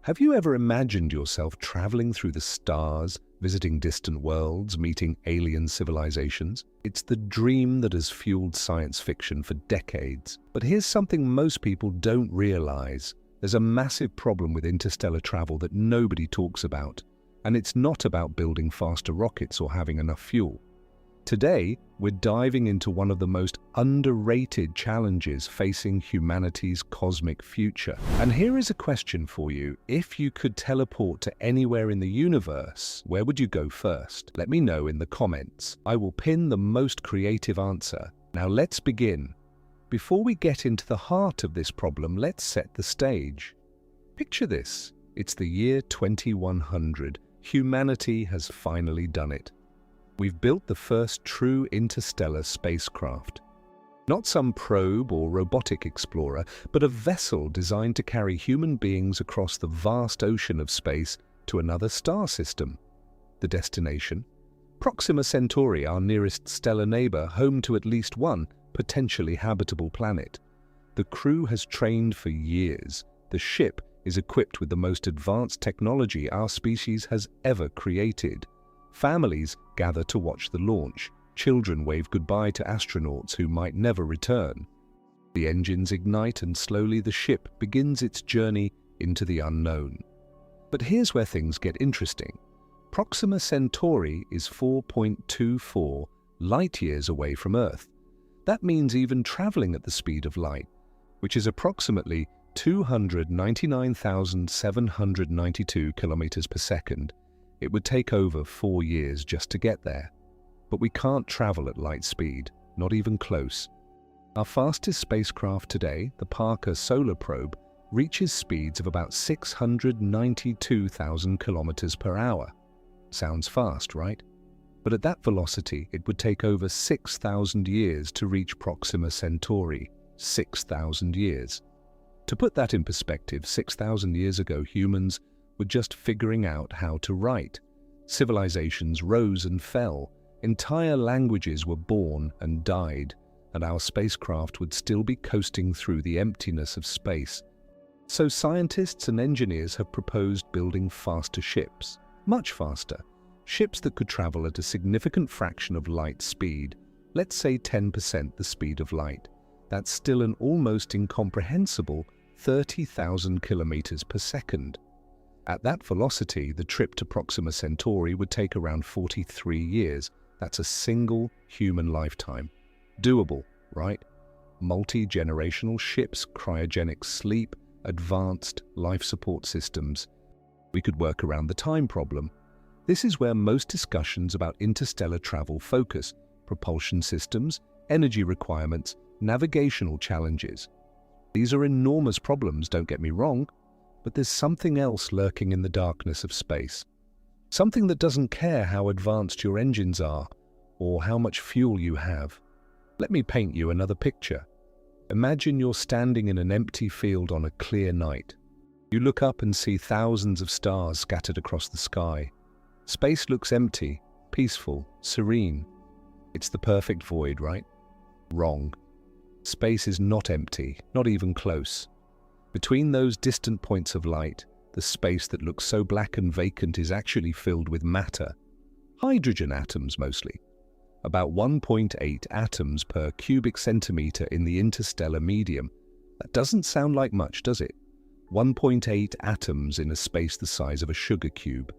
Have you ever imagined yourself traveling through the stars, visiting distant worlds, meeting alien civilizations? It's the dream that has fueled science fiction for decades. But here's something most people don't realize. There's a massive problem with interstellar travel that nobody talks about. And it's not about building faster rockets or having enough fuel. Today, we're diving into one of the most underrated challenges facing humanity's cosmic future. And here is a question for you. If you could teleport to anywhere in the universe, where would you go first? Let me know in the comments. I will pin the most creative answer. Now let's begin. Before we get into the heart of this problem, let's set the stage. Picture this. It's the year 2100. Humanity has finally done it. We've built the first true interstellar spacecraft. Not some probe or robotic explorer, but a vessel designed to carry human beings across the vast ocean of space to another star system. The destination? Proxima Centauri, our nearest stellar neighbor, home to at least one potentially habitable planet. The crew has trained for years. The ship is equipped with the most advanced technology our species has ever created. Families gather to watch the launch. Children wave goodbye to astronauts who might never return. The engines ignite and slowly the ship begins its journey into the unknown. But here's where things get interesting. Proxima Centauri is 4.24 light-years away from Earth. That means even traveling at the speed of light, which is approximately 299,792 kilometers per second, it would take over 4 years just to get there. But we can't travel at light speed, not even close. Our fastest spacecraft today, the Parker Solar Probe, reaches speeds of about 692,000 kilometers per hour. Sounds fast, right? But at that velocity, it would take over 6,000 years to reach Proxima Centauri. 6,000 years. To put that in perspective, 6,000 years ago, humans were just figuring out how to write. Civilizations rose and fell, entire languages were born and died, and our spacecraft would still be coasting through the emptiness of space. So scientists and engineers have proposed building faster ships, much faster, ships that could travel at a significant fraction of light speed, let's say 10% the speed of light. That's still an almost incomprehensible 30,000 kilometers per second. At that velocity, the trip to Proxima Centauri would take around 43 years. That's a single human lifetime. Doable, right? Multi-generational ships, cryogenic sleep, advanced life support systems. We could work around the time problem. This is where most discussions about interstellar travel focus: propulsion systems, energy requirements, navigational challenges. These are enormous problems, don't get me wrong. But there's something else lurking in the darkness of space. Something that doesn't care how advanced your engines are or how much fuel you have. Let me paint you another picture. Imagine you're standing in an empty field on a clear night. You look up and see thousands of stars scattered across the sky. Space looks empty, peaceful, serene. It's the perfect void, right? Wrong. Space is not empty, not even close. Between those distant points of light, the space that looks so black and vacant is actually filled with matter. Hydrogen atoms mostly. About 1.8 atoms per cubic centimeter in the interstellar medium. That doesn't sound like much, does it? 1.8 atoms in a space the size of a sugar cube.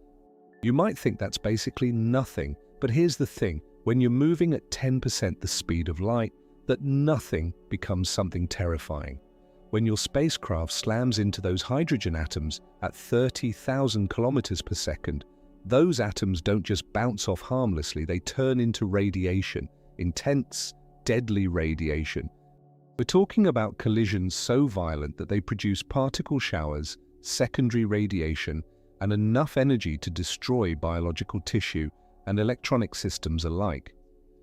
You might think that's basically nothing, but here's the thing. When you're moving at 10% the speed of light, that nothing becomes something terrifying. When your spacecraft slams into those hydrogen atoms at 30,000 kilometers per second, those atoms don't just bounce off harmlessly, they turn into radiation, intense, deadly radiation. We're talking about collisions so violent that they produce particle showers, secondary radiation, and enough energy to destroy biological tissue and electronic systems alike.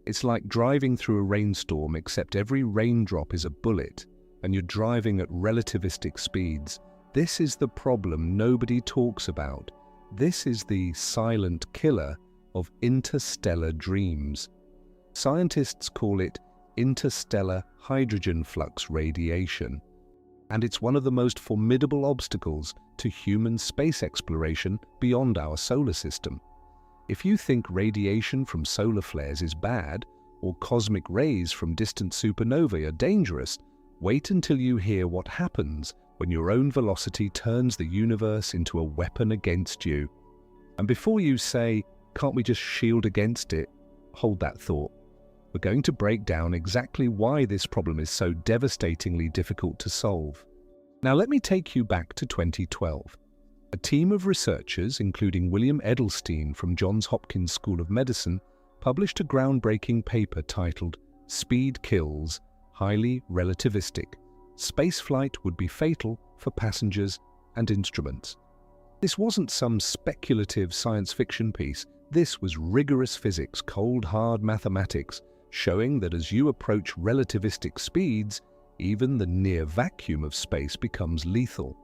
It's like driving through a rainstorm, except every raindrop is a bullet, and you're driving at relativistic speeds. This is the problem nobody talks about. This is the silent killer of interstellar dreams. Scientists call it interstellar hydrogen flux radiation. and it's one of the most formidable obstacles to human space exploration beyond our solar system. If you think radiation from solar flares is bad, or cosmic rays from distant supernovae are dangerous, wait until you hear what happens when your own velocity turns the universe into a weapon against you. And before you say, "Can't we just shield against it?" hold that thought. We're going to break down exactly why this problem is so devastatingly difficult to solve. Now let me take you back to 2012. A team of researchers, including William Edelstein from Johns Hopkins School of Medicine, published a groundbreaking paper titled "Speed Kills, Highly Relativistic. Spaceflight would be fatal for passengers and instruments." This wasn't some speculative science fiction piece. This was rigorous physics, cold, hard mathematics, showing that as you approach relativistic speeds, even the near vacuum of space becomes lethal.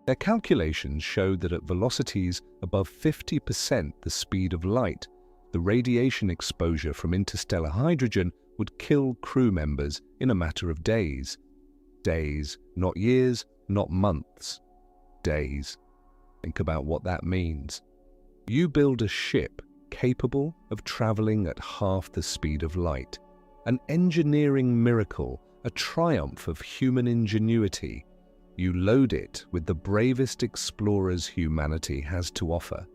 Their calculations showed that at velocities above 50% the speed of light, the radiation exposure from interstellar hydrogen would kill crew members in a matter of days. Days, not years, not months. Days. Think about what that means. You build a ship capable of traveling at half the speed of light. An engineering miracle, a triumph of human ingenuity. You load it with the bravest explorers humanity has to offer.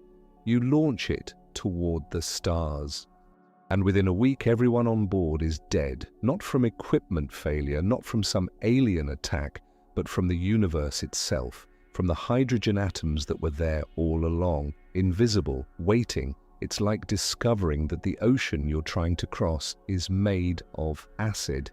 You launch it toward the stars. And within a week, everyone on board is dead, not from equipment failure, not from some alien attack, but from the universe itself, from the hydrogen atoms that were there all along, invisible, waiting. It's like discovering that the ocean you're trying to cross is made of acid.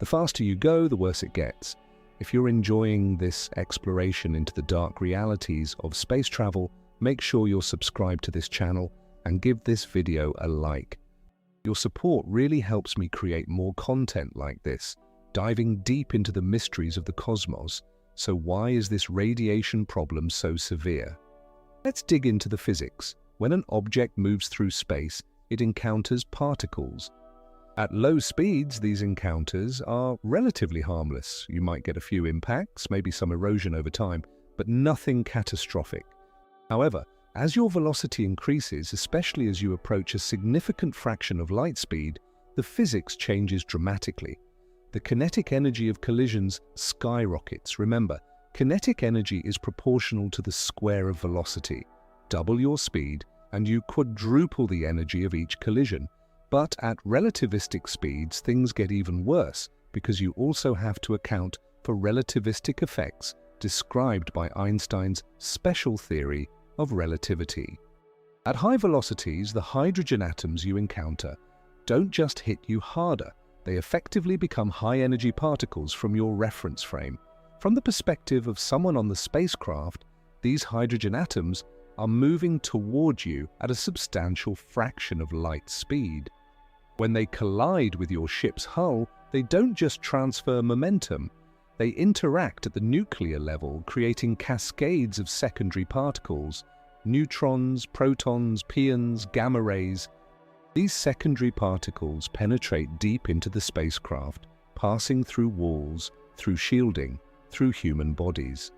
The faster you go, the worse it gets. If you're enjoying this exploration into the dark realities of space travel, make sure you're subscribed to this channel and give this video a like. Your support really helps me create more content like this, diving deep into the mysteries of the cosmos. So why is this radiation problem so severe? Let's dig into the physics. When an object moves through space, it encounters particles. At low speeds, these encounters are relatively harmless. You might get a few impacts, maybe some erosion over time, but nothing catastrophic. However, as your velocity increases, especially as you approach a significant fraction of light speed, the physics changes dramatically. The kinetic energy of collisions skyrockets. Remember, kinetic energy is proportional to the square of velocity. Double your speed, and you quadruple the energy of each collision. But at relativistic speeds, things get even worse, because you also have to account for relativistic effects described by Einstein's special theory of relativity. At high velocities, the hydrogen atoms you encounter don't just hit you harder, they effectively become high-energy particles from your reference frame. From the perspective of someone on the spacecraft, these hydrogen atoms are moving toward you at a substantial fraction of light speed. When they collide with your ship's hull, they don't just transfer momentum, they interact at the nuclear level, creating cascades of secondary particles, neutrons, protons, pions, gamma rays. These secondary particles penetrate deep into the spacecraft, passing through walls, through shielding, through human bodies.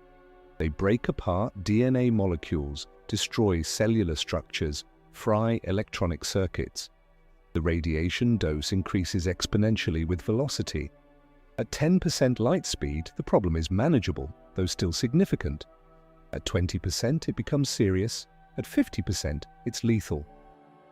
They break apart DNA molecules, destroy cellular structures, fry electronic circuits. The radiation dose increases exponentially with velocity. At 10% light speed, the problem is manageable, though still significant. At 20%, it becomes serious. At 50%, it's lethal.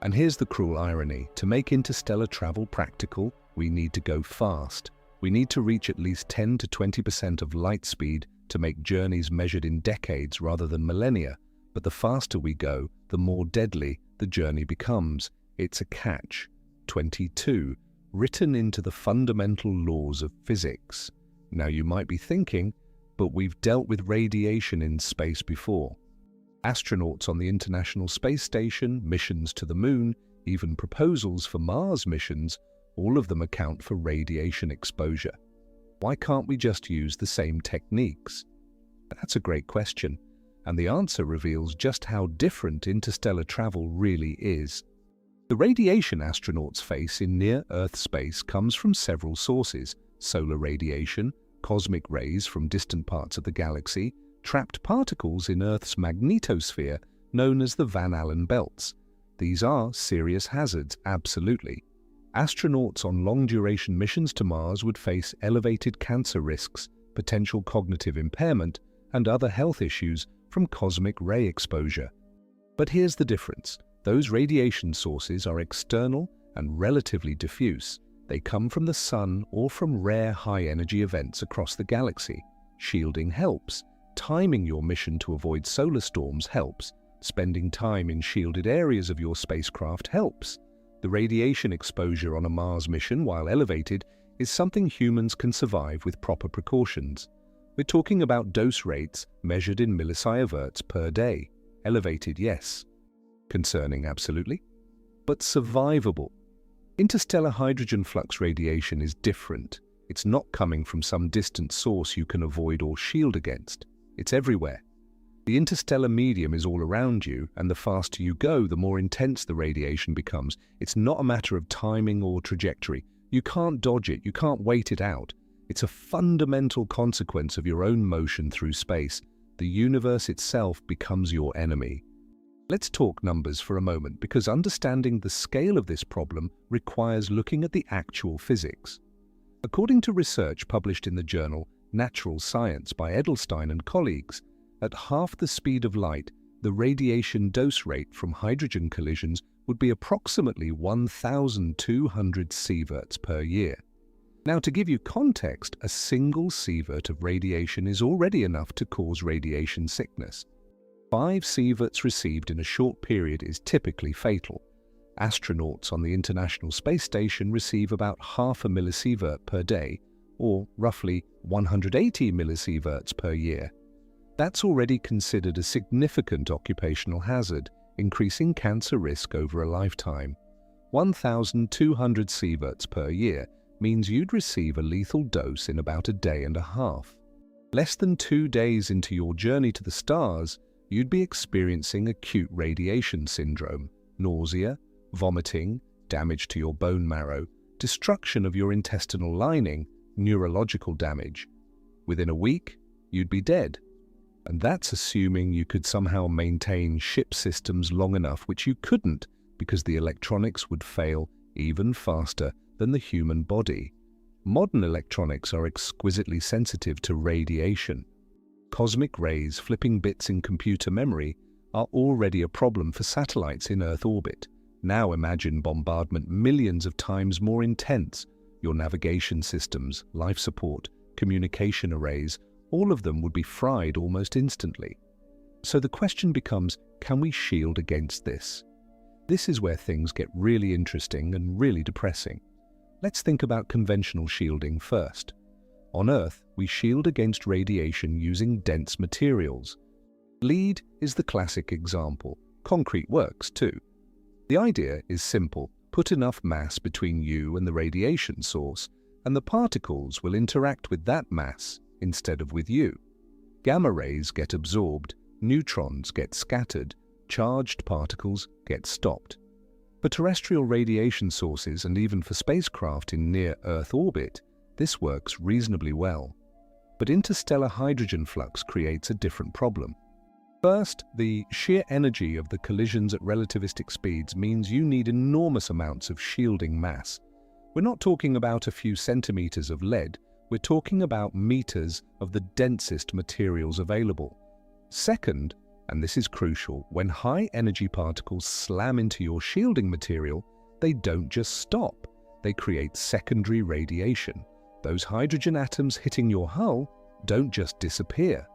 And here's the cruel irony. To make interstellar travel practical, we need to go fast. We need to reach at least 10 to 20% of light speed to make journeys measured in decades rather than millennia. But the faster we go, the more deadly the journey becomes. It's a catch. 22, written into the fundamental laws of physics. Now you might be thinking, but we've dealt with radiation in space before. Astronauts on the International Space Station, missions to the Moon, even proposals for Mars missions, all of them account for radiation exposure. Why can't we just use the same techniques? That's a great question, and the answer reveals just how different interstellar travel really is. The radiation astronauts face in near-Earth space comes from several sources: solar radiation, cosmic rays from distant parts of the galaxy, trapped particles in Earth's magnetosphere known as the Van Allen belts. These are serious hazards, absolutely. Astronauts on long-duration missions to Mars would face elevated cancer risks, potential cognitive impairment, and other health issues from cosmic ray exposure. But here's the difference. Those radiation sources are external and relatively diffuse. They come from the Sun or from rare high-energy events across the galaxy. Shielding helps. Timing your mission to avoid solar storms helps. Spending time in shielded areas of your spacecraft helps. The radiation exposure on a Mars mission, while elevated, is something humans can survive with proper precautions. We're talking about dose rates measured in millisieverts per day. Elevated, yes. Concerning, absolutely. But survivable. Interstellar hydrogen flux radiation is different. It's not coming from some distant source you can avoid or shield against. It's everywhere. The interstellar medium is all around you, and the faster you go, the more intense the radiation becomes. It's not a matter of timing or trajectory. You can't dodge it, you can't wait it out. It's a fundamental consequence of your own motion through space. The universe itself becomes your enemy. Let's talk numbers for a moment, because understanding the scale of this problem requires looking at the actual physics. According to research published in the journal Natural Science by Edelstein and colleagues, at half the speed of light, the radiation dose rate from hydrogen collisions would be approximately 1,200 sieverts per year. Now, to give you context, a single sievert of radiation is already enough to cause radiation sickness. 5 sieverts received in a short period is typically fatal. Astronauts on the International Space Station receive about half a millisievert per day, or roughly 180 millisieverts per year. That's already considered a significant occupational hazard, increasing cancer risk over a lifetime. 1,200 sieverts per year means you'd receive a lethal dose in about a day and a half. Less than 2 days into your journey to the stars, you'd be experiencing acute radiation syndrome, nausea, vomiting, damage to your bone marrow, destruction of your intestinal lining, neurological damage. Within a week, you'd be dead. And that's assuming you could somehow maintain ship systems long enough, which you couldn't because the electronics would fail even faster than the human body. Modern electronics are exquisitely sensitive to radiation. Cosmic rays flipping bits in computer memory are already a problem for satellites in Earth orbit. Now imagine bombardment millions of times more intense. Your navigation systems, life support, communication arrays, all of them would be fried almost instantly. So the question becomes, can we shield against this? This is where things get really interesting and really depressing. Let's think about conventional shielding first. On Earth, we shield against radiation using dense materials. Lead is the classic example. Concrete works too. The idea is simple. Put enough mass between you and the radiation source, and the particles will interact with that mass instead of with you. Gamma rays get absorbed, neutrons get scattered, charged particles get stopped. For terrestrial radiation sources and even for spacecraft in near-Earth orbit, this works reasonably well. But interstellar hydrogen flux creates a different problem. First, the sheer energy of the collisions at relativistic speeds means you need enormous amounts of shielding mass. We're not talking about a few centimeters of lead, we're talking about meters of the densest materials available. Second, and this is crucial, when high-energy particles slam into your shielding material, they don't just stop, they create secondary radiation. Those hydrogen atoms hitting your hull don't just disappear.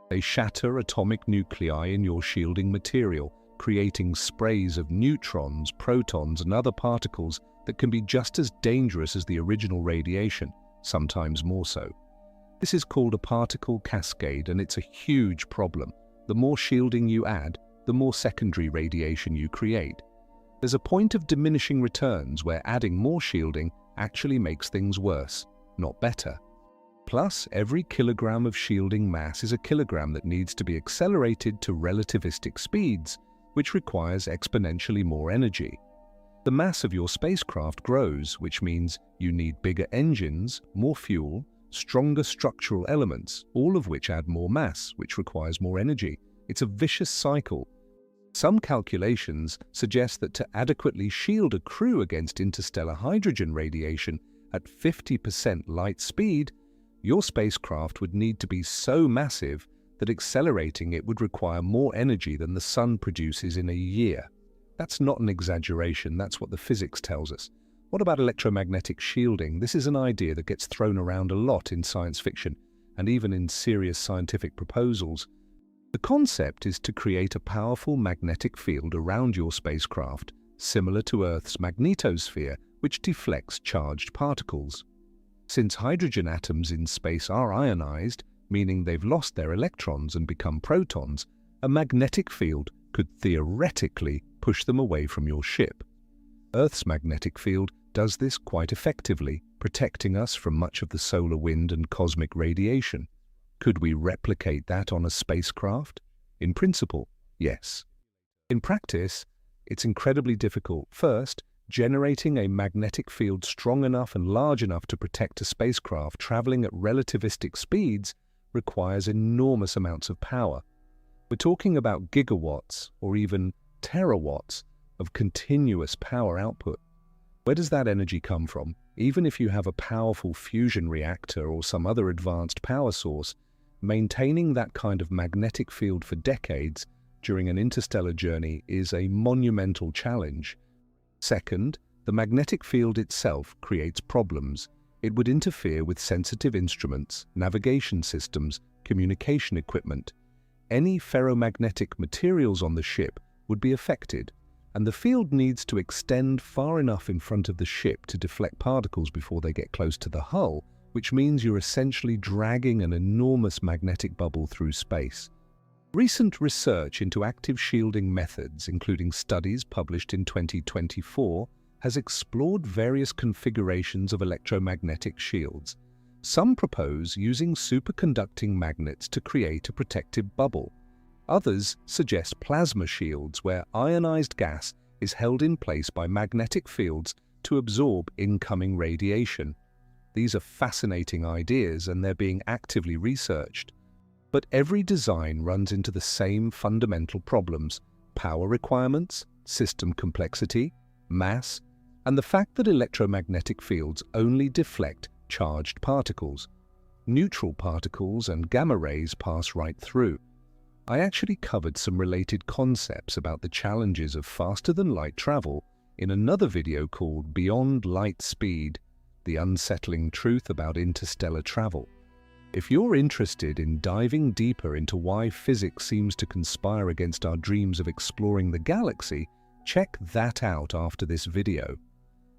They shatter atomic nuclei in your shielding material, creating sprays of neutrons, protons, and other particles that can be just as dangerous as the original radiation, sometimes more so. This is called a particle cascade, and it's a huge problem. The more shielding you add, the more secondary radiation you create. There's a point of diminishing returns where adding more shielding actually makes things worse, not better. Plus, every kilogram of shielding mass is a kilogram that needs to be accelerated to relativistic speeds, which requires exponentially more energy. The mass of your spacecraft grows, which means you need bigger engines, more fuel, stronger structural elements, all of which add more mass, which requires more energy. It's a vicious cycle. Some calculations suggest that to adequately shield a crew against interstellar hydrogen radiation at 50% light speed, your spacecraft would need to be so massive that accelerating it would require more energy than the Sun produces in a year. That's not an exaggeration, that's what the physics tells us. What about electromagnetic shielding? This is an idea that gets thrown around a lot in science fiction and even in serious scientific proposals. The concept is to create a powerful magnetic field around your spacecraft, similar to Earth's magnetosphere, which deflects charged particles. Since hydrogen atoms in space are ionized, meaning they've lost their electrons and become protons, a magnetic field could theoretically push them away from your ship. Earth's magnetic field does this quite effectively, protecting us from much of the solar wind and cosmic radiation. Could we replicate that on a spacecraft? In principle, yes. In practice, it's incredibly difficult. First, generating a magnetic field strong enough and large enough to protect a spacecraft traveling at relativistic speeds requires enormous amounts of power. We're talking about gigawatts or even terawatts of continuous power output. Where does that energy come from? Even if you have a powerful fusion reactor or some other advanced power source, maintaining that kind of magnetic field for decades during an interstellar journey is a monumental challenge. Second, the magnetic field itself creates problems. It would interfere with sensitive instruments, navigation systems, communication equipment. Any ferromagnetic materials on the ship would be affected, and the field needs to extend far enough in front of the ship to deflect particles before they get close to the hull, which means you're essentially dragging an enormous magnetic bubble through space. Recent research into active shielding methods, including studies published in 2024, has explored various configurations of electromagnetic shields. Some propose using superconducting magnets to create a protective bubble. Others suggest plasma shields where ionized gas is held in place by magnetic fields to absorb incoming radiation. These are fascinating ideas and they're being actively researched. But every design runs into the same fundamental problems: power requirements, system complexity, mass, and the fact that electromagnetic fields only deflect charged particles. Neutral particles and gamma rays pass right through. I actually covered some related concepts about the challenges of faster-than-light travel in another video called Beyond Light Speed: The Unsettling Truth About Interstellar Travel. If you're interested in diving deeper into why physics seems to conspire against our dreams of exploring the galaxy, check that out after this video.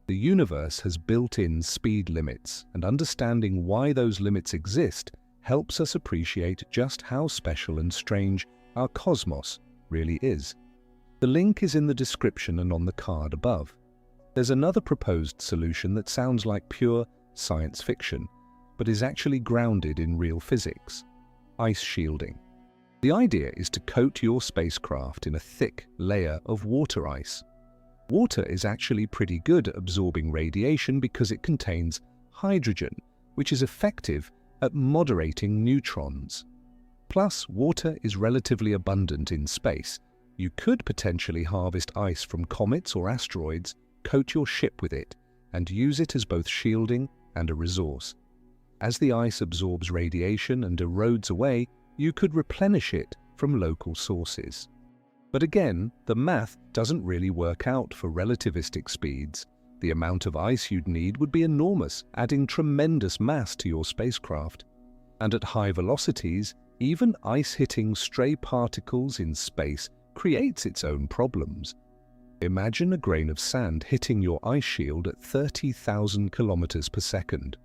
The universe has built-in speed limits, and understanding why those limits exist helps us appreciate just how special and strange our cosmos really is. The link is in the description and on the card above. There's another proposed solution that sounds like pure science fiction, but is actually grounded in real physics: ice shielding. The idea is to coat your spacecraft in a thick layer of water ice. Water is actually pretty good at absorbing radiation because it contains hydrogen, which is effective at moderating neutrons. Plus, water is relatively abundant in space. You could potentially harvest ice from comets or asteroids, coat your ship with it, and use it as both shielding and a resource. As the ice absorbs radiation and erodes away, you could replenish it from local sources. But again, the math doesn't really work out for relativistic speeds. The amount of ice you'd need would be enormous, adding tremendous mass to your spacecraft. And at high velocities, even ice hitting stray particles in space creates its own problems. Imagine a grain of sand hitting your ice shield at 30,000 kilometers per second.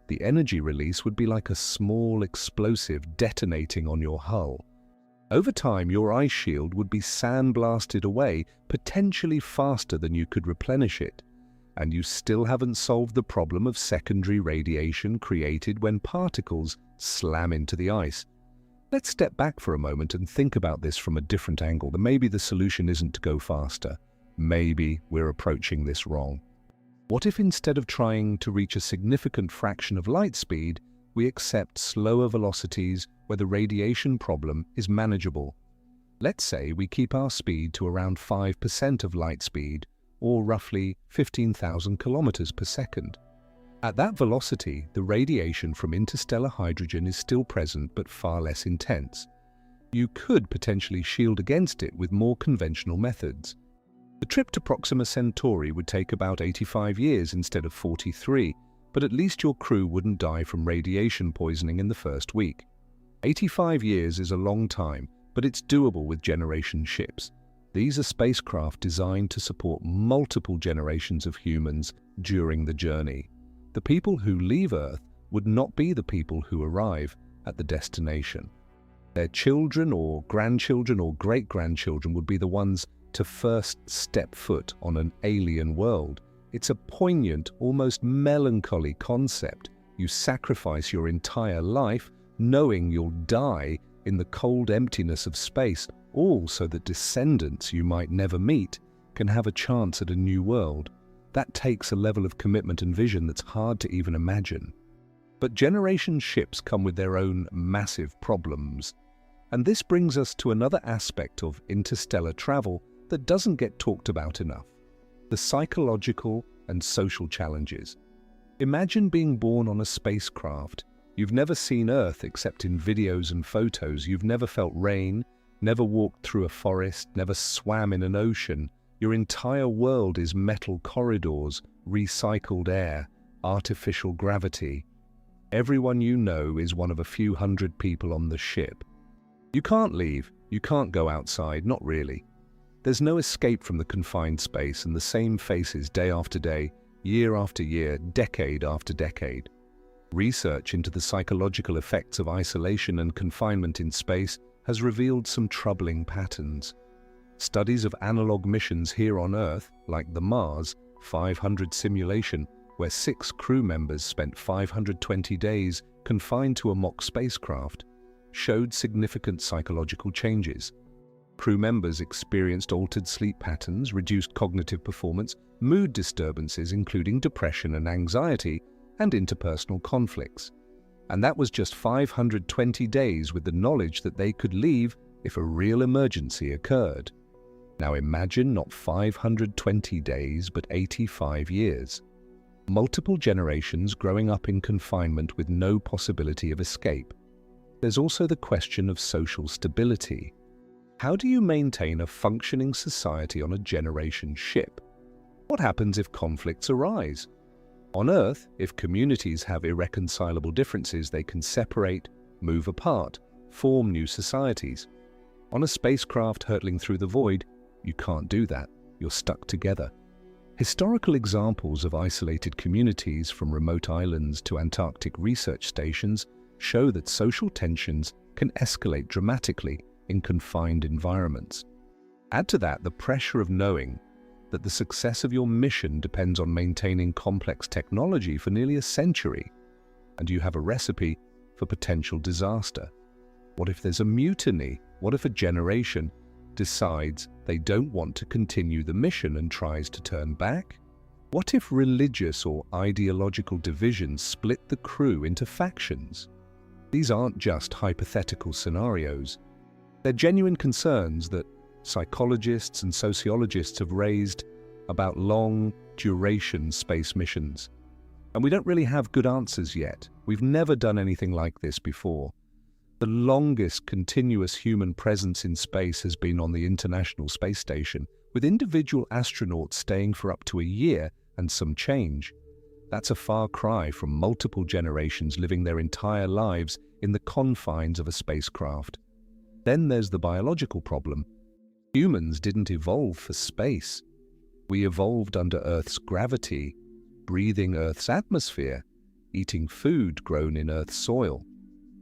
The energy release would be like a small explosive detonating on your hull. Over time, your ice shield would be sandblasted away, potentially faster than you could replenish it. And you still haven't solved the problem of secondary radiation created when particles slam into the ice. Let's step back for a moment and think about this from a different angle. Maybe the solution isn't to go faster. Maybe we're approaching this wrong. What if instead of trying to reach a significant fraction of light speed, we accept slower velocities where the radiation problem is manageable. Let's say we keep our speed to around 5% of light speed, or roughly 15,000 kilometers per second. At that velocity, the radiation from interstellar hydrogen is still present but far less intense. You could potentially shield against it with more conventional methods. The trip to Proxima Centauri would take about 85 years instead of 43, but at least your crew wouldn't die from radiation poisoning in the first week. 85 years is a long time, but it's doable with generation ships. These are spacecraft designed to support multiple generations of humans during the journey. The people who leave Earth would not be the people who arrive at the destination. Their children or grandchildren or great-grandchildren would be the ones to first step foot on an alien world. It's a poignant, almost melancholy concept. You sacrifice your entire life knowing you'll die in the cold emptiness of space, all so that descendants you might never meet can have a chance at a new world. That takes a level of commitment and vision that's hard to even imagine. But generation ships come with their own massive problems. And this brings us to another aspect of interstellar travel that doesn't get talked about enough: the psychological and social challenges. Imagine being born on a spacecraft. You've never seen Earth except in videos and photos. You've never felt rain, never walked through a forest, never swam in an ocean. Your entire world is metal corridors, recycled air, artificial gravity. Everyone you know is one of a few hundred people on the ship. You can't leave, you can't go outside, not really. There's no escape from the confined space and the same faces day after day, year after year, decade after decade. Research into the psychological effects of isolation and confinement in space has revealed some troubling patterns. Studies of analog missions here on Earth, like the Mars 500 simulation, where 6 crew members spent 520 days confined to a mock spacecraft, showed significant psychological changes. Crew members experienced altered sleep patterns, reduced cognitive performance, mood disturbances including depression and anxiety, and interpersonal conflicts. And that was just 520 days with the knowledge that they could leave if a real emergency occurred. Now imagine not 520 days, but 85 years. Multiple generations growing up in confinement with no possibility of escape. There's also the question of social stability. How do you maintain a functioning society on a generation ship? What happens if conflicts arise? On Earth, if communities have irreconcilable differences, they can separate, move apart, form new societies. On a spacecraft hurtling through the void, you can't do that. You're stuck together. Historical examples of isolated communities, from remote islands to Antarctic research stations, show that social tensions can escalate dramatically in confined environments. Add to that the pressure of knowing that the success of your mission depends on maintaining complex technology for nearly a century, and you have a recipe for potential disaster. What if there's a mutiny? What if a generation decides they don't want to continue the mission and tries to turn back? What if religious or ideological divisions split the crew into factions? These aren't just hypothetical scenarios. They're genuine concerns that psychologists and sociologists have raised about long-duration space missions. And we don't really have good answers yet. We've never done anything like this before. The longest continuous human presence in space has been on the International Space Station, with individual astronauts staying for up to a year and some change. That's a far cry from multiple generations living their entire lives in the confines of a spacecraft. Then there's the biological problem. Humans didn't evolve for space. We evolved under Earth's gravity, breathing Earth's atmosphere, eating food grown in Earth's soil.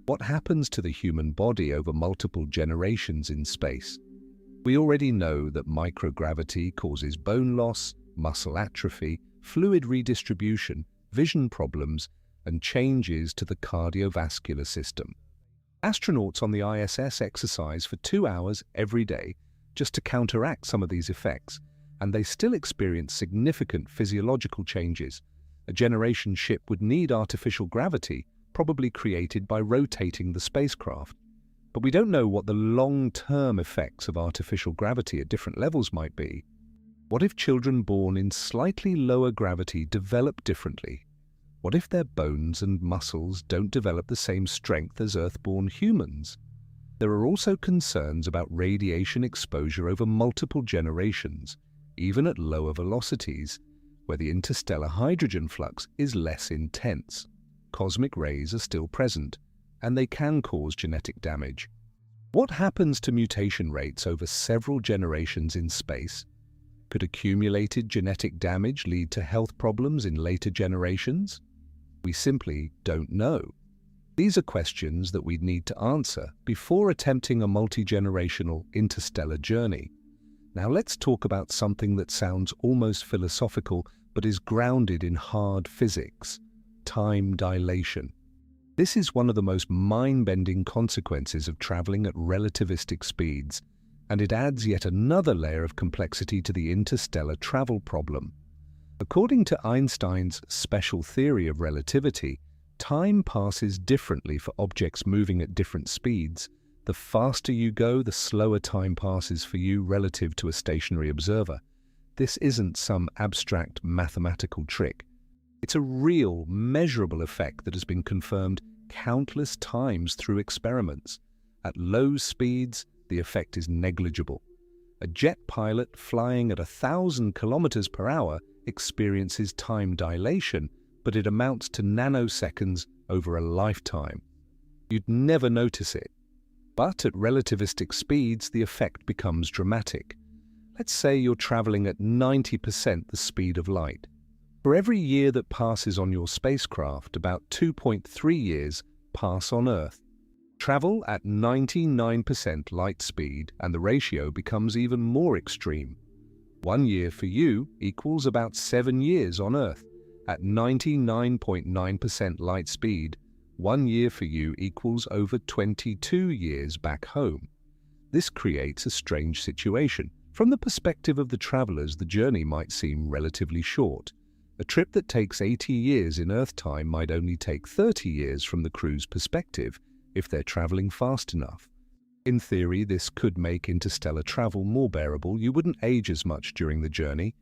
What happens to the human body over multiple generations in space? We already know that microgravity causes bone loss, muscle atrophy, fluid redistribution, vision problems, and changes to the cardiovascular system. Astronauts on the ISS exercise for 2 hours every day just to counteract some of these effects, and they still experience significant physiological changes. A generation ship would need artificial gravity probably created by rotating the spacecraft. But we don't know what the long-term effects of artificial gravity at different levels might be. What if children born in slightly lower gravity develop differently? What if their bones and muscles don't develop the same strength as Earth-born humans? There are also concerns about radiation exposure over multiple generations, even at lower velocities, where the interstellar hydrogen flux is less intense. Cosmic rays are still present, and they can cause genetic damage. What happens to mutation rates over several generations in space? Could accumulated genetic damage lead to health problems in later generations? We simply don't know. These are questions that we'd need to answer before attempting a multi-generational interstellar journey. Now let's talk about something that sounds almost philosophical but is grounded in hard physics: time dilation. This is one of the most mind-bending consequences of traveling at relativistic speeds, and it adds yet another layer of complexity to the interstellar travel problem. According to Einstein's special theory of relativity, time passes differently for objects moving at different speeds. The faster you go, the slower time passes for you relative to a stationary observer. This isn't some abstract mathematical trick. It's a real, measurable effect that has been confirmed countless times through experiments. At low speeds, the effect is negligible. A jet pilot flying at 1,000 kilometers per hour experiences time dilation, but it amounts to nanoseconds over a lifetime. You'd never notice it. But at relativistic speeds, the effect becomes dramatic. Let's say you're traveling at 90% the speed of light. For every year that passes on your spacecraft, about 2.3 years pass on Earth. Travel at 99% light speed, and the ratio becomes even more extreme. 1 year for you equals about 7 years on Earth. At 99.9% light speed, 1 year for you equals over 22 years back home. This creates a strange situation. From the perspective of the travelers, the journey might seem relatively short. A trip that takes 80 years in Earth time might only take 30 years from the crew's perspective if they're traveling fast enough. In theory, this could make interstellar travel more bearable. You wouldn't age as much during the journey.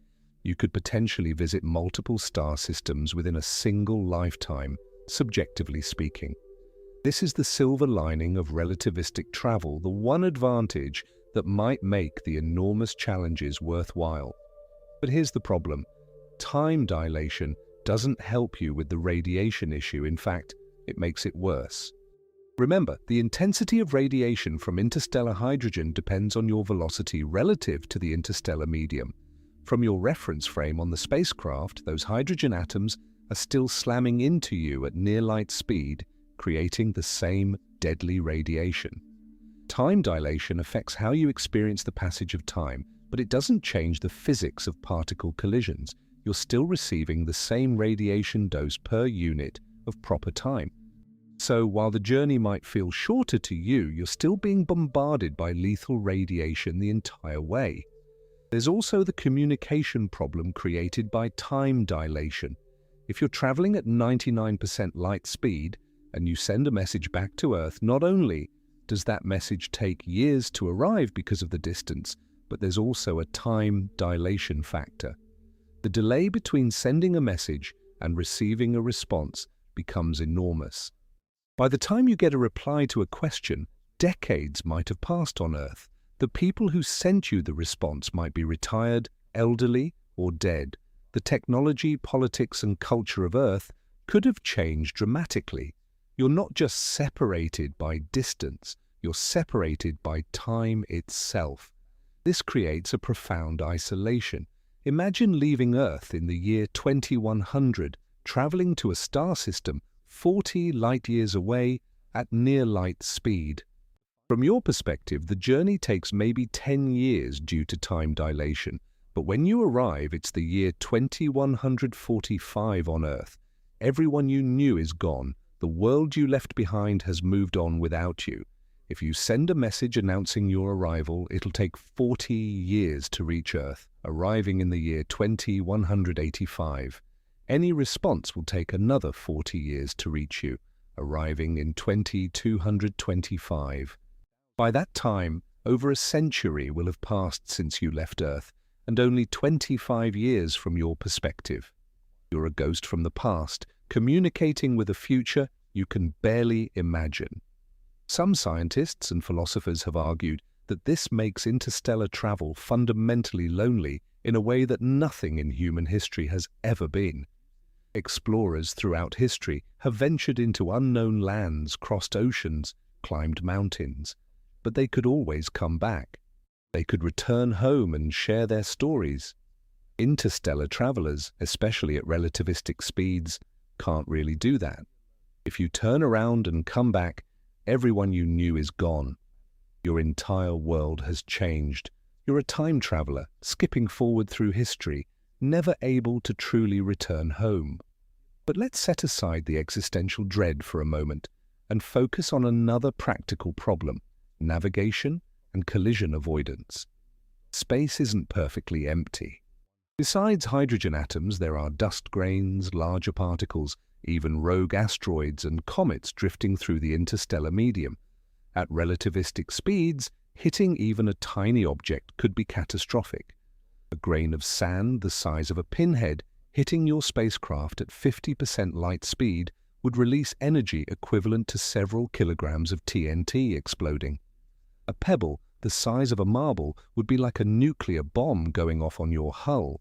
You could potentially visit multiple star systems within a single lifetime, subjectively speaking. This is the silver lining of relativistic travel, the one advantage that might make the enormous challenges worthwhile. But here's the problem. Time dilation doesn't help you with the radiation issue. In fact, it makes it worse. Remember, the intensity of radiation from interstellar hydrogen depends on your velocity relative to the interstellar medium. From your reference frame on the spacecraft, those hydrogen atoms are still slamming into you at near-light speed, creating the same deadly radiation. Time dilation affects how you experience the passage of time, but it doesn't change the physics of particle collisions. You're still receiving the same radiation dose per unit of proper time. So while the journey might feel shorter to you, you're still being bombarded by lethal radiation the entire way. There's also the communication problem created by time dilation. If you're traveling at 99% light speed and you send a message back to Earth, not only does that message take years to arrive because of the distance, but there's also a time dilation factor. The delay between sending a message and receiving a response becomes enormous. By the time you get a reply to a question, decades might have passed on Earth. The people who sent you the response might be retired, elderly, or dead. The technology, politics, and culture of Earth could have changed dramatically. You're not just separated by distance, you're separated by time itself. This creates a profound isolation. Imagine leaving Earth in the year 2100, traveling to a star system 40 light-years away at near-light speed. From your perspective, the journey takes maybe 10 years due to time dilation, but when you arrive, it's the year 2145 on Earth. Everyone you knew is gone. The world you left behind has moved on without you. If you send a message announcing your arrival, it'll take 40 years to reach Earth, arriving in the year 2185. Any response will take another 40 years to reach you. arriving in 2225. By that time, over a century will have passed since you left Earth, and only 25 years from your perspective. You're a ghost from the past, communicating with a future you can barely imagine. Some scientists and philosophers have argued that this makes interstellar travel fundamentally lonely in a way that nothing in human history has ever been. Explorers throughout history have ventured into unknown lands, crossed oceans, climbed mountains, but they could always come back. They could return home and share their stories. Interstellar travelers, especially at relativistic speeds, can't really do that. If you turn around and come back, everyone you knew is gone. Your entire world has changed. You're a time traveler, skipping forward through history, never able to truly return home. But let's set aside the existential dread for a moment and focus on another practical problem: navigation and collision avoidance. Space isn't perfectly empty. Besides hydrogen atoms, there are dust grains, larger particles, even rogue asteroids and comets drifting through the interstellar medium. At relativistic speeds, hitting even a tiny object could be catastrophic. A grain of sand the size of a pinhead hitting your spacecraft at 50% light speed would release energy equivalent to several kilograms of TNT exploding. A pebble the size of a marble would be like a nuclear bomb going off on your hull.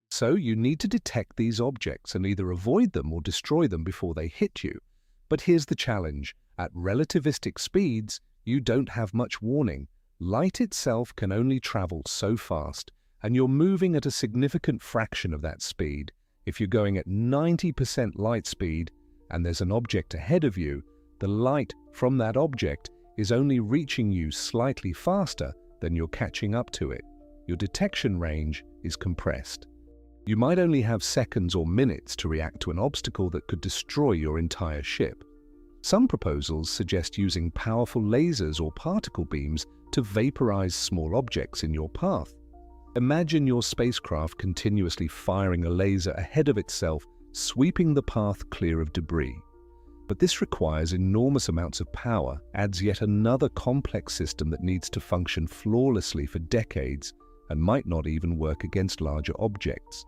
So you need to detect these objects and either avoid them or destroy them before they hit you. But here's the challenge. At relativistic speeds, you don't have much warning. Light itself can only travel so fast, and you're moving at a significant fraction of that speed. If you're going at 90% light speed and there's an object ahead of you, the light from that object is only reaching you slightly faster than you're catching up to it. Your detection range is compressed. You might only have seconds or minutes to react to an obstacle that could destroy your entire ship. Some proposals suggest using powerful lasers or particle beams to vaporize small objects in your path. Imagine your spacecraft continuously firing a laser ahead of itself, sweeping the path clear of debris. But this requires enormous amounts of power, adds yet another complex system that needs to function flawlessly for decades and might not even work against larger objects.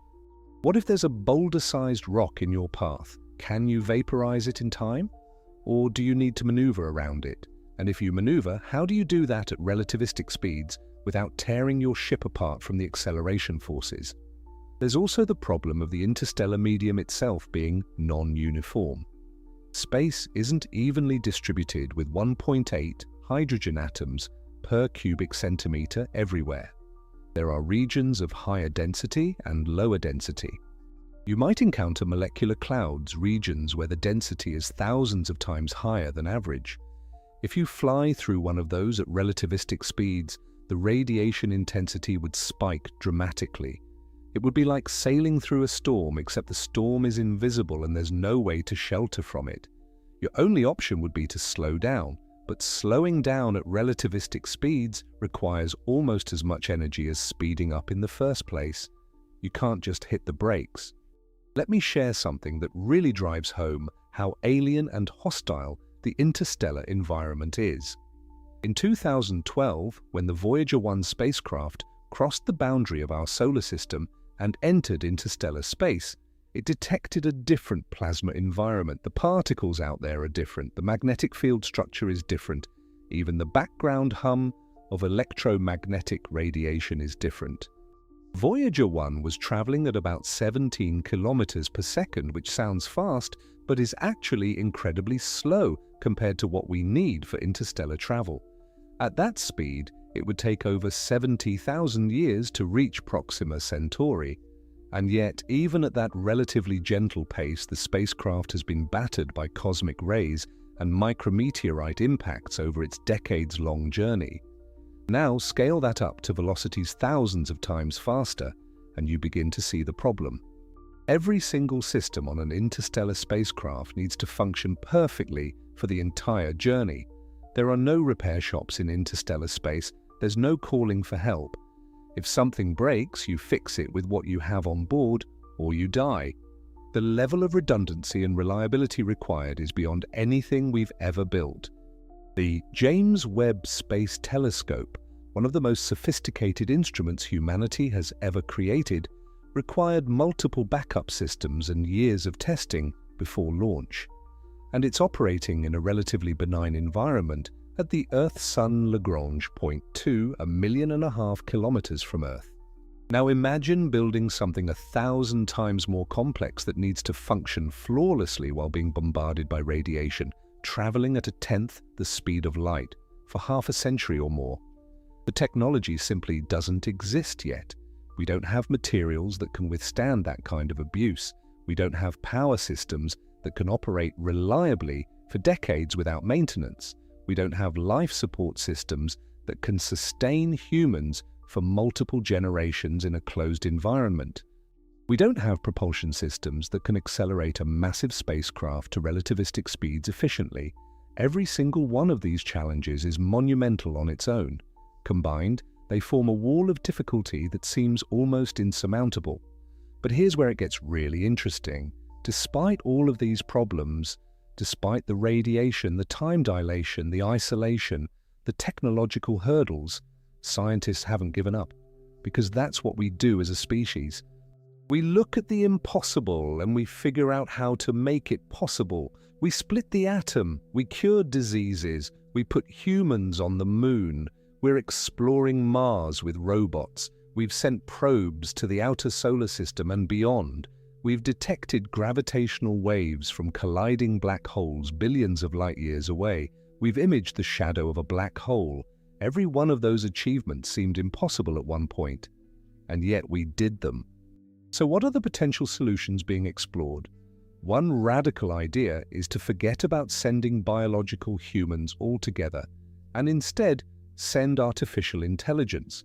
What if there's a boulder-sized rock in your path? Can you vaporize it in time? Or do you need to maneuver around it? And if you maneuver, how do you do that at relativistic speeds without tearing your ship apart from the acceleration forces? There's also the problem of the interstellar medium itself being non-uniform. Space isn't evenly distributed with 1.8 hydrogen atoms per cubic centimeter everywhere. There are regions of higher density and lower density. You might encounter molecular clouds, regions where the density is thousands of times higher than average. If you fly through one of those at relativistic speeds, the radiation intensity would spike dramatically. It would be like sailing through a storm, except the storm is invisible and there's no way to shelter from it. Your only option would be to slow down, but slowing down at relativistic speeds requires almost as much energy as speeding up in the first place. You can't just hit the brakes. Let me share something that really drives home how alien and hostile the interstellar environment is. In 2012, when the Voyager 1 spacecraft crossed the boundary of our solar system and entered interstellar space, it detected a different plasma environment. The particles out there are different, the magnetic field structure is different, even the background hum of electromagnetic radiation is different. Voyager 1 was traveling at about 17 kilometers per second, which sounds fast, but is actually incredibly slow compared to what we need for interstellar travel. At that speed, it would take over 70,000 years to reach Proxima Centauri. And yet, even at that relatively gentle pace, the spacecraft has been battered by cosmic rays and micrometeorite impacts over its decades-long journey. Now scale that up to velocities thousands of times faster, and you begin to see the problem. Every single system on an interstellar spacecraft needs to function perfectly for the entire journey. There are no repair shops in interstellar space, there's no calling for help. If something breaks, you fix it with what you have on board, or you die. The level of redundancy and reliability required is beyond anything we've ever built. The James Webb Space Telescope, one of the most sophisticated instruments humanity has ever created, required multiple backup systems and years of testing before launch. And it's operating in a relatively benign environment at the Earth-Sun Lagrange point 2, 1.5 million kilometers from Earth. Now imagine building something 1,000 times more complex that needs to function flawlessly while being bombarded by radiation, traveling at 1/10 the speed of light for half a century or more. The technology simply doesn't exist yet. We don't have materials that can withstand that kind of abuse. We don't have power systems that can operate reliably for decades without maintenance. We don't have life support systems that can sustain humans for multiple generations in a closed environment. We don't have propulsion systems that can accelerate a massive spacecraft to relativistic speeds efficiently. Every single one of these challenges is monumental on its own. Combined, they form a wall of difficulty that seems almost insurmountable. But here's where it gets really interesting. Despite all of these problems, despite the radiation, the time dilation, the isolation, the technological hurdles, scientists haven't given up, because that's what we do as a species. We look at the impossible and we figure out how to make it possible. We split the atom, we cure diseases, we put humans on the moon, we're exploring Mars with robots, we've sent probes to the outer solar system and beyond, we've detected gravitational waves from colliding black holes billions of light years away, we've imaged the shadow of a black hole. Every one of those achievements seemed impossible at one point, and yet we did them. So what are the potential solutions being explored? One radical idea is to forget about sending biological humans altogether, and instead send artificial intelligence.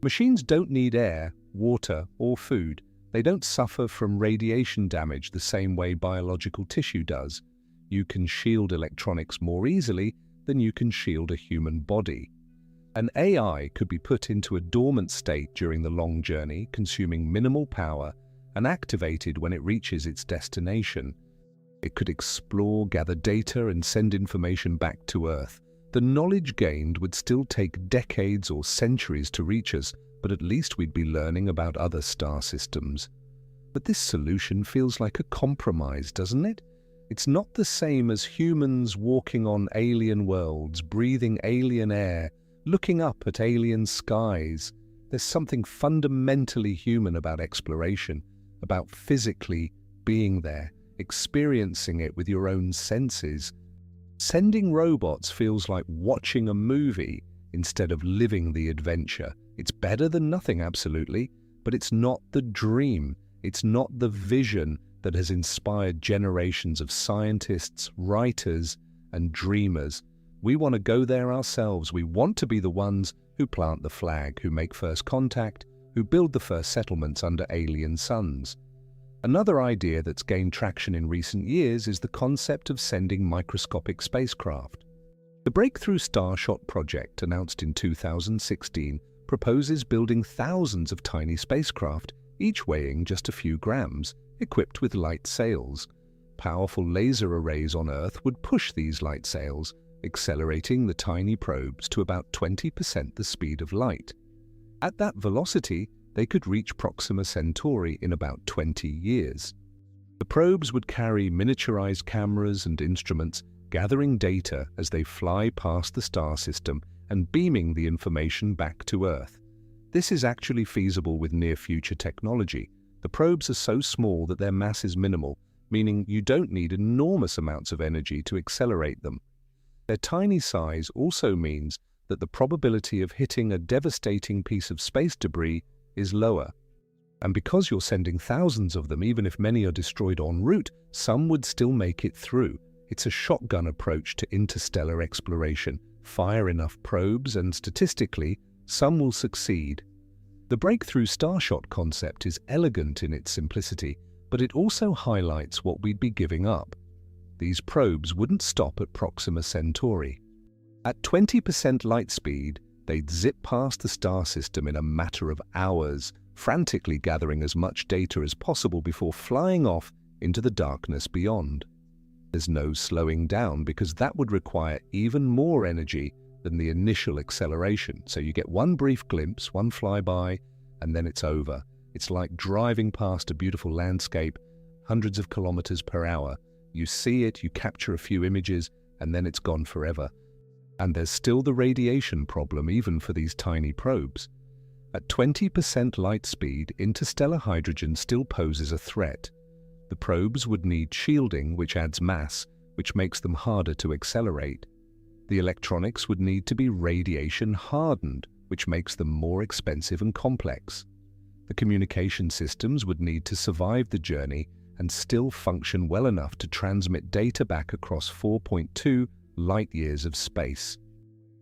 Machines don't need air, water, or food. They don't suffer from radiation damage the same way biological tissue does. You can shield electronics more easily than you can shield a human body. An AI could be put into a dormant state during the long journey, consuming minimal power, and activated when it reaches its destination. It could explore, gather data, and send information back to Earth. The knowledge gained would still take decades or centuries to reach us, but at least we'd be learning about other star systems. But this solution feels like a compromise, doesn't it? It's not the same as humans walking on alien worlds, breathing alien air, looking up at alien skies. There's something fundamentally human about exploration, about physically being there, experiencing it with your own senses. Sending robots feels like watching a movie instead of living the adventure. It's better than nothing, absolutely, but it's not the dream. It's not the vision that has inspired generations of scientists, writers, and dreamers. We want to go there ourselves. We want to be the ones who plant the flag, who make first contact, who build the first settlements under alien suns. Another idea that's gained traction in recent years is the concept of sending microscopic spacecraft. The Breakthrough Starshot project, announced in 2016, proposes building thousands of tiny spacecraft, each weighing just a few grams, equipped with light sails. Powerful laser arrays on Earth would push these light sails, accelerating the tiny probes to about 20% the speed of light. At that velocity, they could reach Proxima Centauri in about 20 years. The probes would carry miniaturized cameras and instruments, gathering data as they fly past the star system and beaming the information back to Earth. This is actually feasible with near-future technology. The probes are so small that their mass is minimal, meaning you don't need enormous amounts of energy to accelerate them. Their tiny size also means that the probability of hitting a devastating piece of space debris is lower. And because you're sending thousands of them, even if many are destroyed en route, some would still make it through. It's a shotgun approach to interstellar exploration. Fire enough probes and statistically, some will succeed. The Breakthrough Starshot concept is elegant in its simplicity, but it also highlights what we'd be giving up. These probes wouldn't stop at Proxima Centauri. At 20% light speed, they'd zip past the star system in a matter of hours, frantically gathering as much data as possible before flying off into the darkness beyond. There's no slowing down because that would require even more energy than the initial acceleration. So you get one brief glimpse, one flyby, and then it's over. It's like driving past a beautiful landscape, hundreds of kilometers per hour. You see it, you capture a few images, and then it's gone forever. And there's still the radiation problem even for these tiny probes. At 20% light speed, interstellar hydrogen still poses a threat. The probes would need shielding, which adds mass, which makes them harder to accelerate. The electronics would need to be radiation hardened, which makes them more expensive and complex. The communication systems would need to survive the journey and still function well enough to transmit data back across 4.2 light-years of space.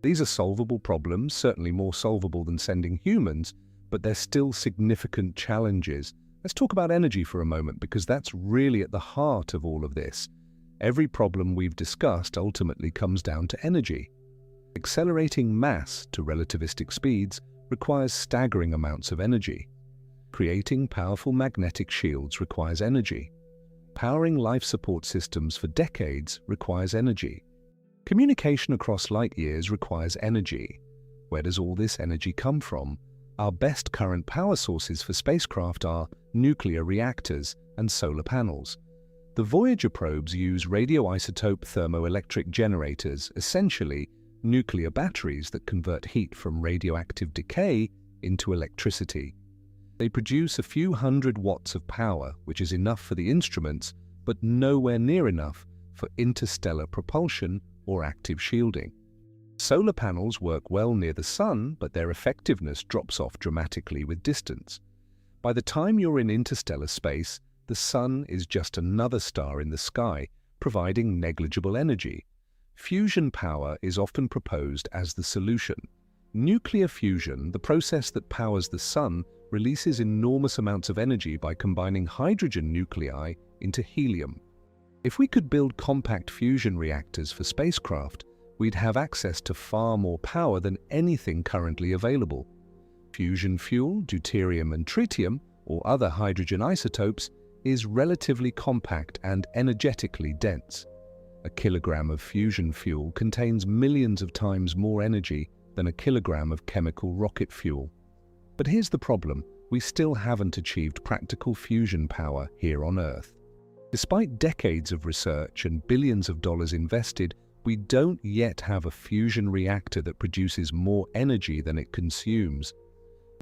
These are solvable problems, certainly more solvable than sending humans, but they're still significant challenges. Let's talk about energy for a moment, because that's really at the heart of all of this. Every problem we've discussed ultimately comes down to energy. Accelerating mass to relativistic speeds requires staggering amounts of energy. Creating powerful magnetic shields requires energy. Powering life support systems for decades requires energy. Communication across light years requires energy. Where does all this energy come from? Our best current power sources for spacecraft are nuclear reactors and solar panels. The Voyager probes use radioisotope thermoelectric generators, essentially nuclear batteries that convert heat from radioactive decay into electricity. They produce a few hundred watts of power, which is enough for the instruments, but nowhere near enough for interstellar propulsion or active shielding. Solar panels work well near the sun, but their effectiveness drops off dramatically with distance. By the time you're in interstellar space, the sun is just another star in the sky, providing negligible energy. Fusion power is often proposed as the solution. Nuclear fusion, the process that powers the sun, releases enormous amounts of energy by combining hydrogen nuclei into helium. If we could build compact fusion reactors for spacecraft, we'd have access to far more power than anything currently available. Fusion fuel, deuterium and tritium, or other hydrogen isotopes, is relatively compact and energetically dense. A kilogram of fusion fuel contains millions of times more energy than a kilogram of chemical rocket fuel. But here's the problem: we still haven't achieved practical fusion power here on Earth. Despite decades of research and billions of dollars invested, we don't yet have a fusion reactor that produces more energy than it consumes.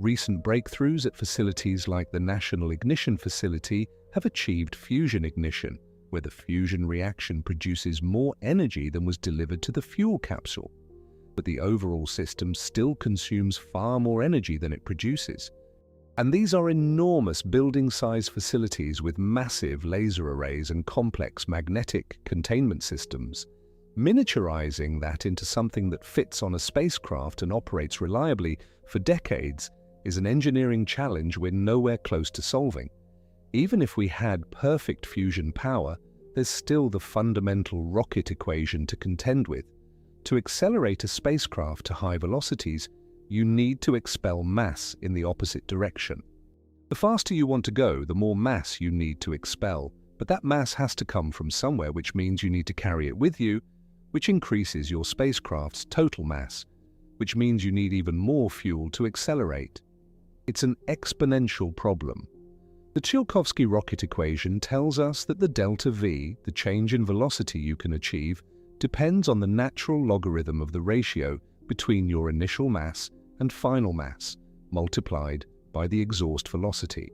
Recent breakthroughs at facilities like the National Ignition Facility have achieved fusion ignition, where the fusion reaction produces more energy than was delivered to the fuel capsule. But the overall system still consumes far more energy than it produces. And these are enormous building-sized facilities with massive laser arrays and complex magnetic containment systems. Miniaturizing that into something that fits on a spacecraft and operates reliably for decades is an engineering challenge we're nowhere close to solving. Even if we had perfect fusion power, there's still the fundamental rocket equation to contend with. To accelerate a spacecraft to high velocities, you need to expel mass in the opposite direction. The faster you want to go, the more mass you need to expel, but that mass has to come from somewhere, which means you need to carry it with you, which increases your spacecraft's total mass, which means you need even more fuel to accelerate. It's an exponential problem. The Tsiolkovsky rocket equation tells us that the delta V, the change in velocity you can achieve, depends on the natural logarithm of the ratio between your initial mass and final mass, multiplied by the exhaust velocity.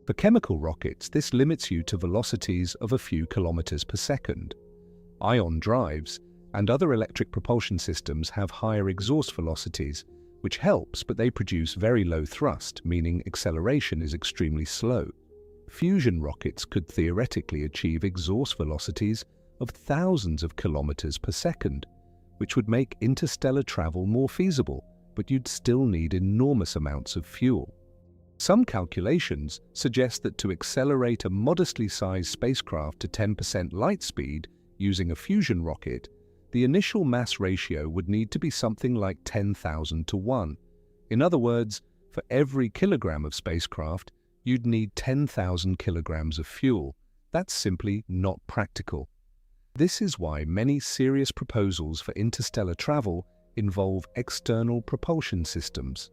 For chemical rockets, this limits you to velocities of a few kilometers per second. Ion drives and other electric propulsion systems have higher exhaust velocities, which helps, but they produce very low thrust, meaning acceleration is extremely slow. Fusion rockets could theoretically achieve exhaust velocities of thousands of kilometers per second, which would make interstellar travel more feasible, but you'd still need enormous amounts of fuel. Some calculations suggest that to accelerate a modestly sized spacecraft to 10% light speed using a fusion rocket, the initial mass ratio would need to be something like 10,000 to 1. In other words, for every kilogram of spacecraft, you'd need 10,000 kilograms of fuel. That's simply not practical. This is why many serious proposals for interstellar travel involve external propulsion systems.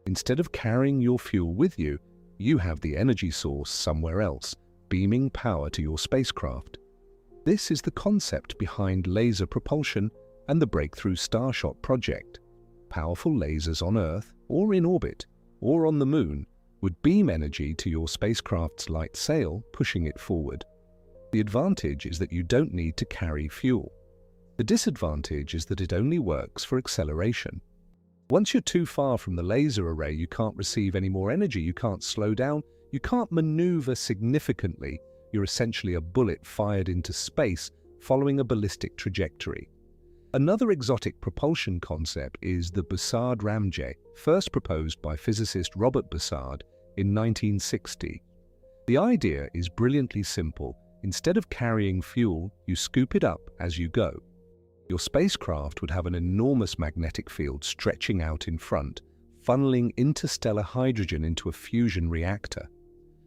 Instead of carrying your fuel with you, you have the energy source somewhere else, beaming power to your spacecraft. This is the concept behind laser propulsion and the Breakthrough Starshot project. Powerful lasers on Earth, or in orbit, or on the Moon, would beam energy to your spacecraft's light sail, pushing it forward. The advantage is that you don't need to carry fuel. The disadvantage is that it only works for acceleration. Once you're too far from the laser array, you can't receive any more energy, you can't slow down, you can't maneuver significantly. You're essentially a bullet fired into space following a ballistic trajectory. Another exotic propulsion concept is the Bussard ramjet, first proposed by physicist Robert Bussard in 1960. The idea is brilliantly simple. Instead of carrying fuel, you scoop it up as you go. Your spacecraft would have an enormous magnetic field stretching out in front, funneling interstellar hydrogen into a fusion reactor.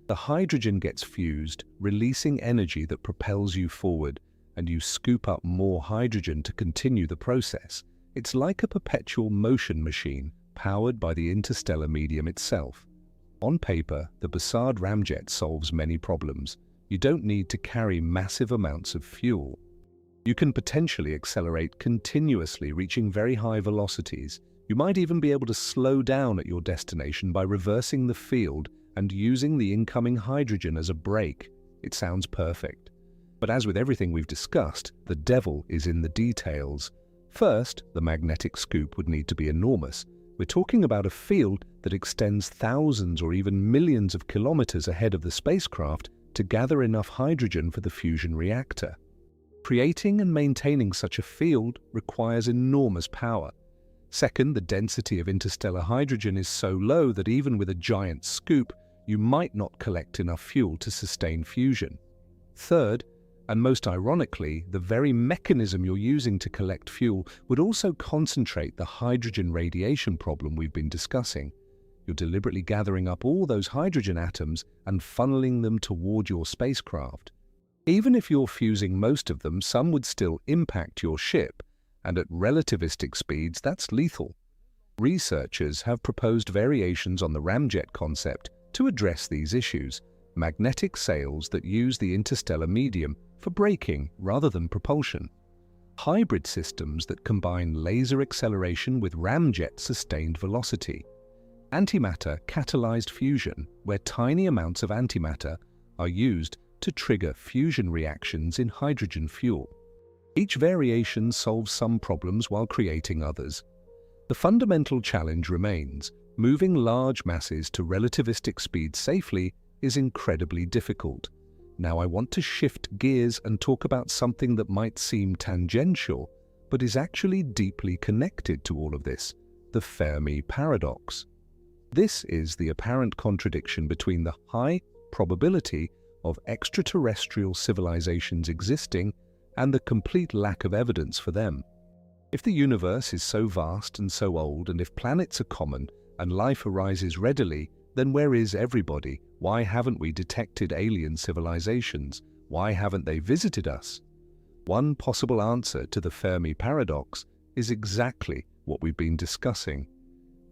The hydrogen gets fused, releasing energy that propels you forward, and you scoop up more hydrogen to continue the process. It's like a perpetual motion machine powered by the interstellar medium itself. On paper, the Bussard ramjet solves many problems. You don't need to carry massive amounts of fuel. You can potentially accelerate continuously, reaching very high velocities. You might even be able to slow down at your destination by reversing the field and using the incoming hydrogen as a brake. It sounds perfect. But as with everything we've discussed, the devil is in the details. First, the magnetic scoop would need to be enormous. We're talking about a field that extends thousands or even millions of kilometers ahead of the spacecraft to gather enough hydrogen for the fusion reactor. Creating and maintaining such a field requires enormous power. Second, the density of interstellar hydrogen is so low that even with a giant scoop, you might not collect enough fuel to sustain fusion. Third, and most ironically, the very mechanism you're using to collect fuel would also concentrate the hydrogen radiation problem we've been discussing. You're deliberately gathering up all those hydrogen atoms and funneling them toward your spacecraft. Even if you're fusing most of them, some would still impact your ship, and at relativistic speeds, that's lethal. Researchers have proposed variations on the ramjet concept to address these issues, magnetic sails that use the interstellar medium for braking rather than propulsion. Hybrid systems that combine laser acceleration with ramjet-sustained velocity. Antimatter catalyzed fusion, where tiny amounts of antimatter are used to trigger fusion reactions in hydrogen fuel. Each variation solves some problems while creating others. The fundamental challenge remains: moving large masses to relativistic speed safely is incredibly difficult. Now I want to shift gears and talk about something that might seem tangential, but is actually deeply connected to all of this: the Fermi paradox. This is the apparent contradiction between the high probability of extraterrestrial civilizations existing and the complete lack of evidence for them. If the universe is so vast and so old, and if planets are common and life arises readily, then where is everybody? Why haven't we detected alien civilizations? Why haven't they visited us? One possible answer to the Fermi paradox is exactly what we've been discussing.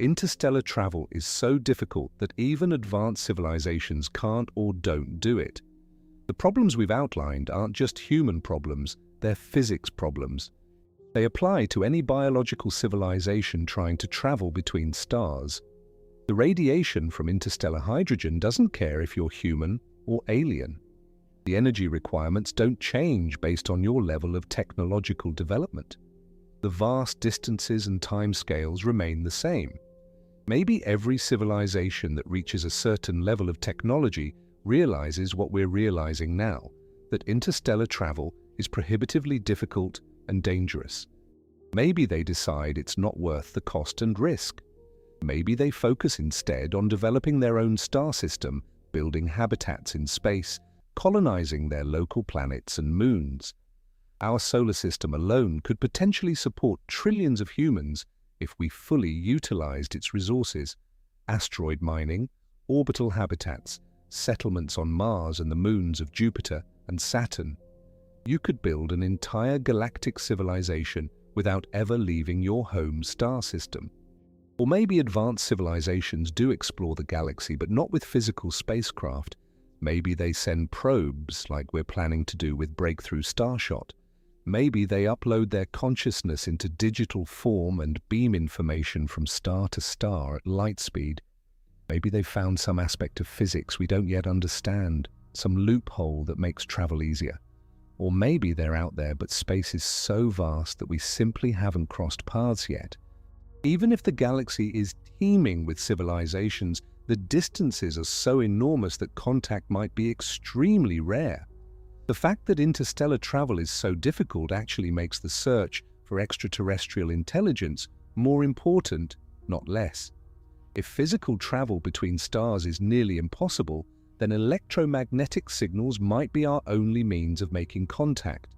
Interstellar travel is so difficult that even advanced civilizations can't or don't do it. The problems we've outlined aren't just human problems, they're physics problems. They apply to any biological civilization trying to travel between stars. The radiation from interstellar hydrogen doesn't care if you're human or alien. The energy requirements don't change based on your level of technological development. The vast distances and timescales remain the same. Maybe every civilization that reaches a certain level of technology realizes what we're realizing now, that interstellar travel is prohibitively difficult and dangerous. Maybe they decide it's not worth the cost and risk. Maybe they focus instead on developing their own star system, building habitats in space, colonizing their local planets and moons. Our solar system alone could potentially support trillions of humans if we fully utilized its resources: asteroid mining, orbital habitats, settlements on Mars and the moons of Jupiter, and Saturn. You could build an entire galactic civilization without ever leaving your home star system. Or maybe advanced civilizations do explore the galaxy, but not with physical spacecraft. Maybe they send probes, like we're planning to do with Breakthrough Starshot. Maybe they upload their consciousness into digital form and beam information from star to star at light speed. Maybe they found some aspect of physics we don't yet understand, some loophole that makes travel easier. Or maybe they're out there, but space is so vast that we simply haven't crossed paths yet. Even if the galaxy is teeming with civilizations, the distances are so enormous that contact might be extremely rare. The fact that interstellar travel is so difficult actually makes the search for extraterrestrial intelligence more important, not less. If physical travel between stars is nearly impossible, then electromagnetic signals might be our only means of making contact.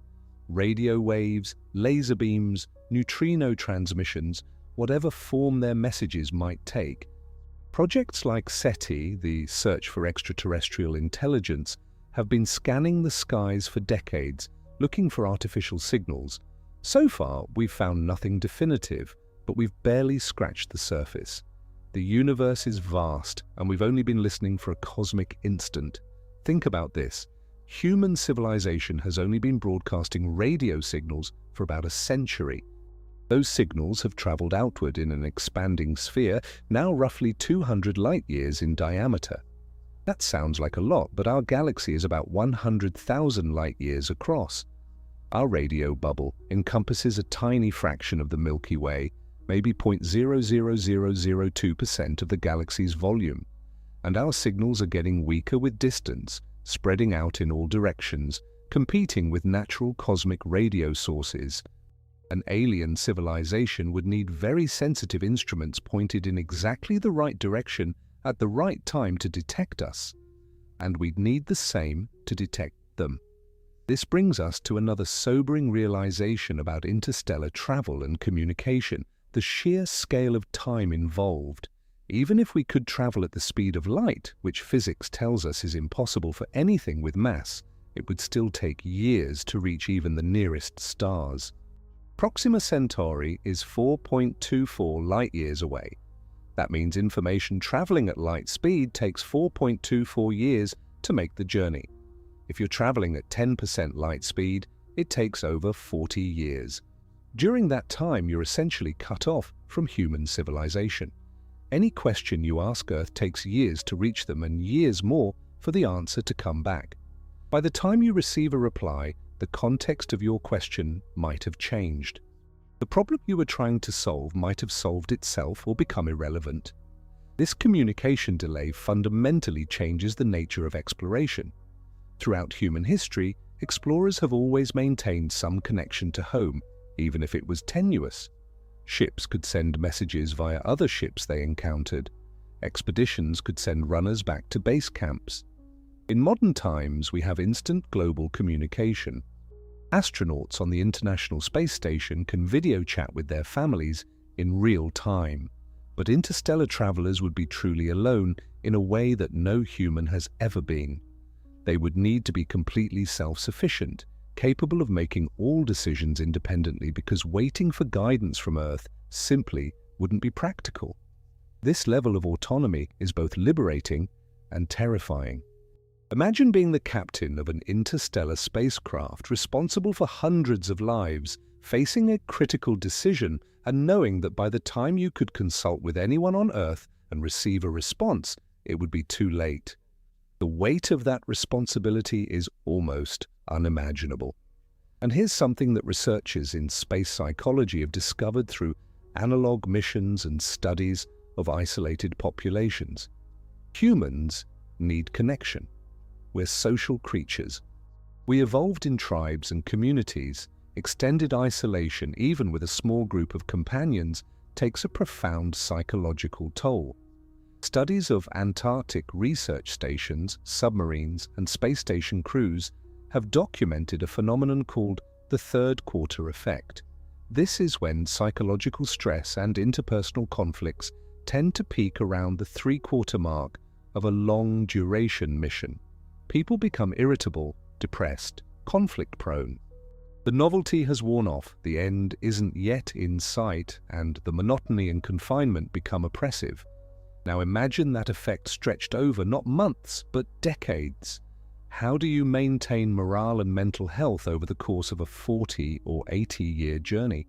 Radio waves, laser beams, neutrino transmissions, whatever form their messages might take. Projects like SETI, the Search for Extraterrestrial Intelligence, have been scanning the skies for decades, looking for artificial signals. So far, we've found nothing definitive, but we've barely scratched the surface. The universe is vast, and we've only been listening for a cosmic instant. Think about this. Human civilization has only been broadcasting radio signals for about a century. Those signals have traveled outward in an expanding sphere, now roughly 200 light-years in diameter. That sounds like a lot, but our galaxy is about 100,000 light-years across. Our radio bubble encompasses a tiny fraction of the Milky Way, maybe 0.00002% of the galaxy's volume, and our signals are getting weaker with distance, spreading out in all directions, competing with natural cosmic radio sources. An alien civilization would need very sensitive instruments pointed in exactly the right direction at the right time to detect us, and we'd need the same to detect them. This brings us to another sobering realization about interstellar travel and communication, the sheer scale of time involved. Even if we could travel at the speed of light, which physics tells us is impossible for anything with mass, it would still take years to reach even the nearest stars. Proxima Centauri is 4.24 light-years away. That means information traveling at light speed takes 4.24 years to make the journey. If you're traveling at 10% light speed, it takes over 40 years. During that time, you're essentially cut off from human civilization. Any question you ask Earth takes years to reach them and years more for the answer to come back. By the time you receive a reply, the context of your question might have changed. The problem you were trying to solve might have solved itself or become irrelevant. This communication delay fundamentally changes the nature of exploration. Throughout human history, explorers have always maintained some connection to home, even if it was tenuous. Ships could send messages via other ships they encountered. Expeditions could send runners back to base camps. In modern times, we have instant global communication. Astronauts on the International Space Station can video chat with their families in real time. But interstellar travelers would be truly alone in a way that no human has ever been. They would need to be completely self-sufficient, capable of making all decisions independently, because waiting for guidance from Earth simply wouldn't be practical. This level of autonomy is both liberating and terrifying. Imagine being the captain of an interstellar spacecraft responsible for hundreds of lives, facing a critical decision and knowing that by the time you could consult with anyone on Earth and receive a response, it would be too late. The weight of that responsibility is almost unimaginable. And here's something that researchers in space psychology have discovered through analog missions and studies of isolated populations. Humans need connection. We're social creatures. We evolved in tribes and communities. Extended isolation, even with a small group of companions, takes a profound psychological toll. Studies of Antarctic research stations, submarines, and space station crews have documented a phenomenon called the third quarter effect. This is when psychological stress and interpersonal conflicts tend to peak around the three-quarter mark of a long-duration mission. People become irritable, depressed, conflict-prone. The novelty has worn off, the end isn't yet in sight, and the monotony and confinement become oppressive. Now imagine that effect stretched over not months, but decades. How do you maintain morale and mental health over the course of a 40 or 80-year journey?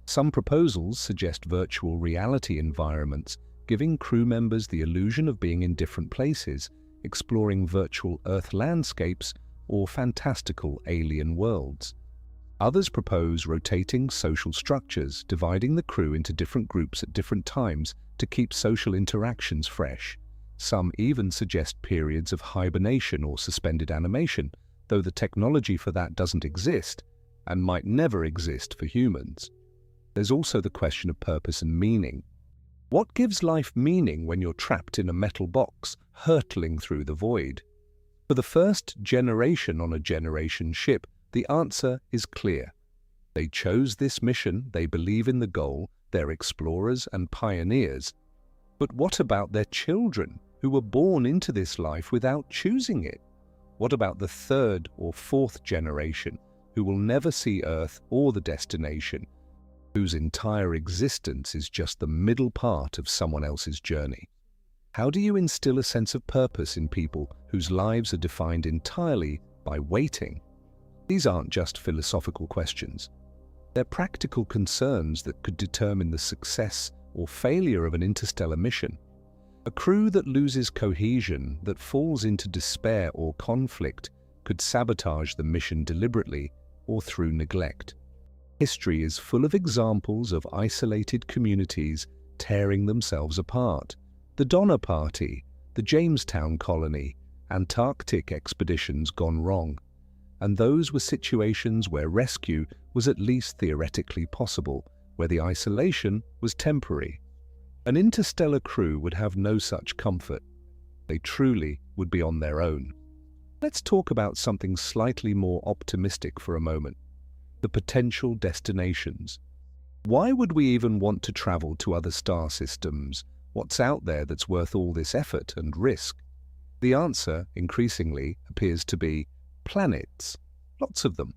Some proposals suggest virtual reality environments, giving crew members the illusion of being in different places, exploring virtual Earth landscapes or fantastical alien worlds. Others propose rotating social structures, dividing the crew into different groups at different times to keep social interactions fresh. Some even suggest periods of hibernation or suspended animation, though the technology for that doesn't exist and might never exist for humans. There's also the question of purpose and meaning. What gives life meaning when you're trapped in a metal box, hurtling through the void? For the first generation on a generation ship, the answer is clear. They chose this mission, they believe in the goal, they're explorers and pioneers. But what about their children, who were born into this life without choosing it? What about the third or fourth generation, who will never see Earth or the destination, whose entire existence is just the middle part of someone else's journey? How do you instill a sense of purpose in people whose lives are defined entirely by waiting? These aren't just philosophical questions. They're practical concerns that could determine the success or failure of an interstellar mission. A crew that loses cohesion, that falls into despair or conflict, could sabotage the mission deliberately or through neglect. History is full of examples of isolated communities tearing themselves apart. The Donner Party, the Jamestown colony, Antarctic expeditions gone wrong. And those were situations where rescue was at least theoretically possible, where the isolation was temporary. An interstellar crew would have no such comfort. They truly would be on their own. Let's talk about something slightly more optimistic for a moment. The potential destinations. Why would we even want to travel to other star systems? What's out there that's worth all this effort and risk? The answer, increasingly, appears to be planets. Lots of them.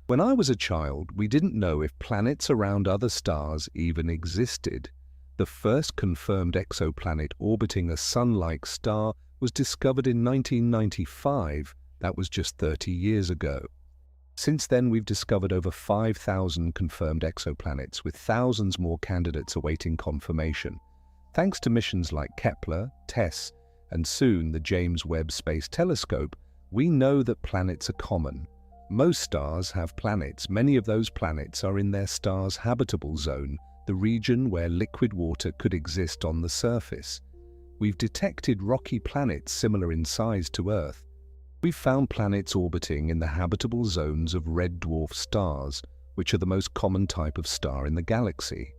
When I was a child, we didn't know if planets around other stars even existed. The first confirmed exoplanet orbiting a sun-like star was discovered in 1995. That was just 30 years ago. Since then, we've discovered over 5,000 confirmed exoplanets, with thousands more candidates awaiting confirmation. Thanks to missions like Kepler, TESS, and soon the James Webb Space Telescope, we know that planets are common. Most stars have planets. Many of those planets are in their star's habitable zone, the region where liquid water could exist on the surface. We've detected rocky planets similar in size to Earth. We've found planets orbiting in the habitable zones of red dwarf stars, which are the most common type of star in the galaxy.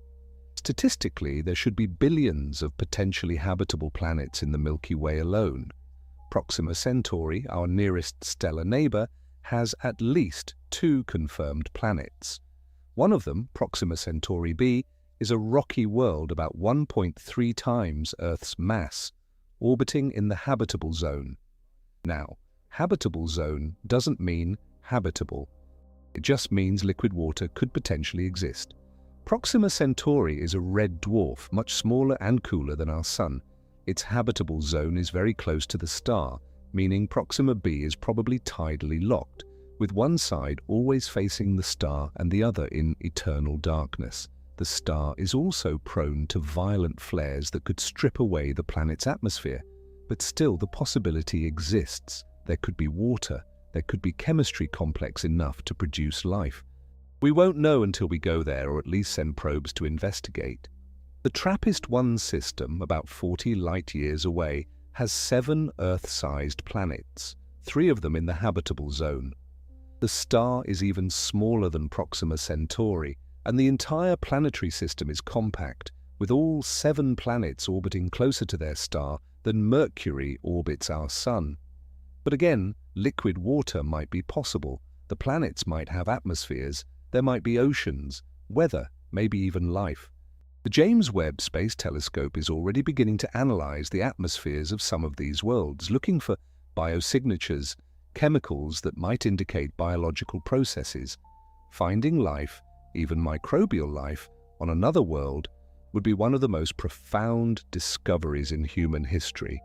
Statistically, there should be billions of potentially habitable planets in the Milky Way alone. Proxima Centauri, our nearest stellar neighbor, has at least 2 confirmed planets. One of them, Proxima Centauri b, is a rocky world about 1.3 times Earth's mass, orbiting in the habitable zone. Now, habitable zone doesn't mean habitable. It just means liquid water could potentially exist. Proxima Centauri is a red dwarf, much smaller and cooler than our Sun. Its habitable zone is very close to the star, meaning Proxima b is probably tidally locked, with one side always facing the star and the other in eternal darkness. The star is also prone to violent flares that could strip away the planet's atmosphere, but still the possibility exists. There could be water, there could be chemistry complex enough to produce life. We won't know until we go there, or at least send probes to investigate. The TRAPPIST-1 system, about 40 light-years away, has 7 Earth-sized planets, 3 of them in the habitable zone. The star is even smaller than Proxima Centauri, and the entire planetary system is compact, with all 7 planets orbiting closer to their star than Mercury orbits our Sun. But again, liquid water might be possible. The planets might have atmospheres, there might be oceans, weather, maybe even life. The James Webb Space Telescope is already beginning to analyze the atmospheres of some of these worlds, looking for biosignatures, chemicals that might indicate biological processes. Finding life, even microbial life, on another world would be one of the most profound discoveries in human history.